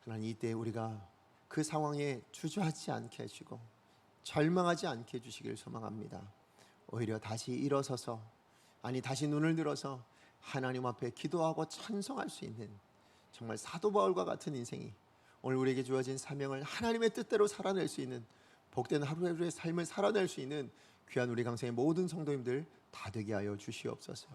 하나님 이때 우리가 그 상황에 주저하지 않게 해주시고 절망하지 않게 해주시기를 소망합니다. 오히려 다시 일어서서 다시 눈을 들어서 하나님 앞에 기도하고 찬송할 수 있는 정말 사도 바울과 같은 인생이 오늘 우리에게 주어진 사명을 하나님의 뜻대로 살아낼 수 있는 복된 하루하루의 삶을 살아낼 수 있는 귀한 우리 강성의 모든 성도님들 다 되게 하여 주시옵소서.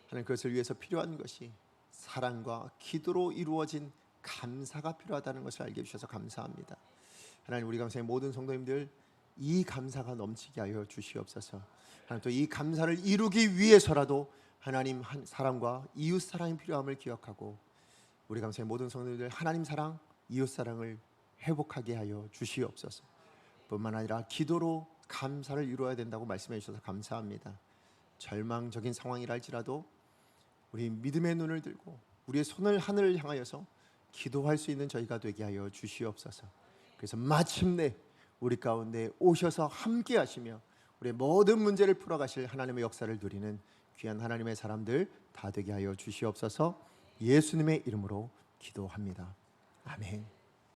하나님 그것을 위해서 필요한 것이 사랑과 기도로 이루어진 감사가 필요하다는 것을 알게 해주셔서 감사합니다. 하나님, 우리 감사의 모든 성도님들 이 감사가 넘치게 하여 주시옵소서. 하나님, 또 이 감사를 이루기 위해서라도 하나님 사랑과 이웃 사랑이 필요함을 기억하고 우리 감사의 모든 성도님들 하나님 사랑, 이웃 사랑을 회복하게 하여 주시옵소서. 뿐만 아니라 기도로 감사를 이루어야 된다고 말씀해 주셔서 감사합니다. 절망적인 상황이라 할지라도 우리 믿음의 눈을 들고 우리의 손을 하늘을 향하여서 기도할 수 있는 저희가 되게 하여 주시옵소서. 그래서 마침내 우리 가운데 오셔서 함께 하시며 우리의 모든 문제를 풀어가실 하나님의 역사를 누리는 귀한 하나님의 사람들 다 되게 하여 주시옵소서. 예수님의 이름으로 기도합니다. 아멘.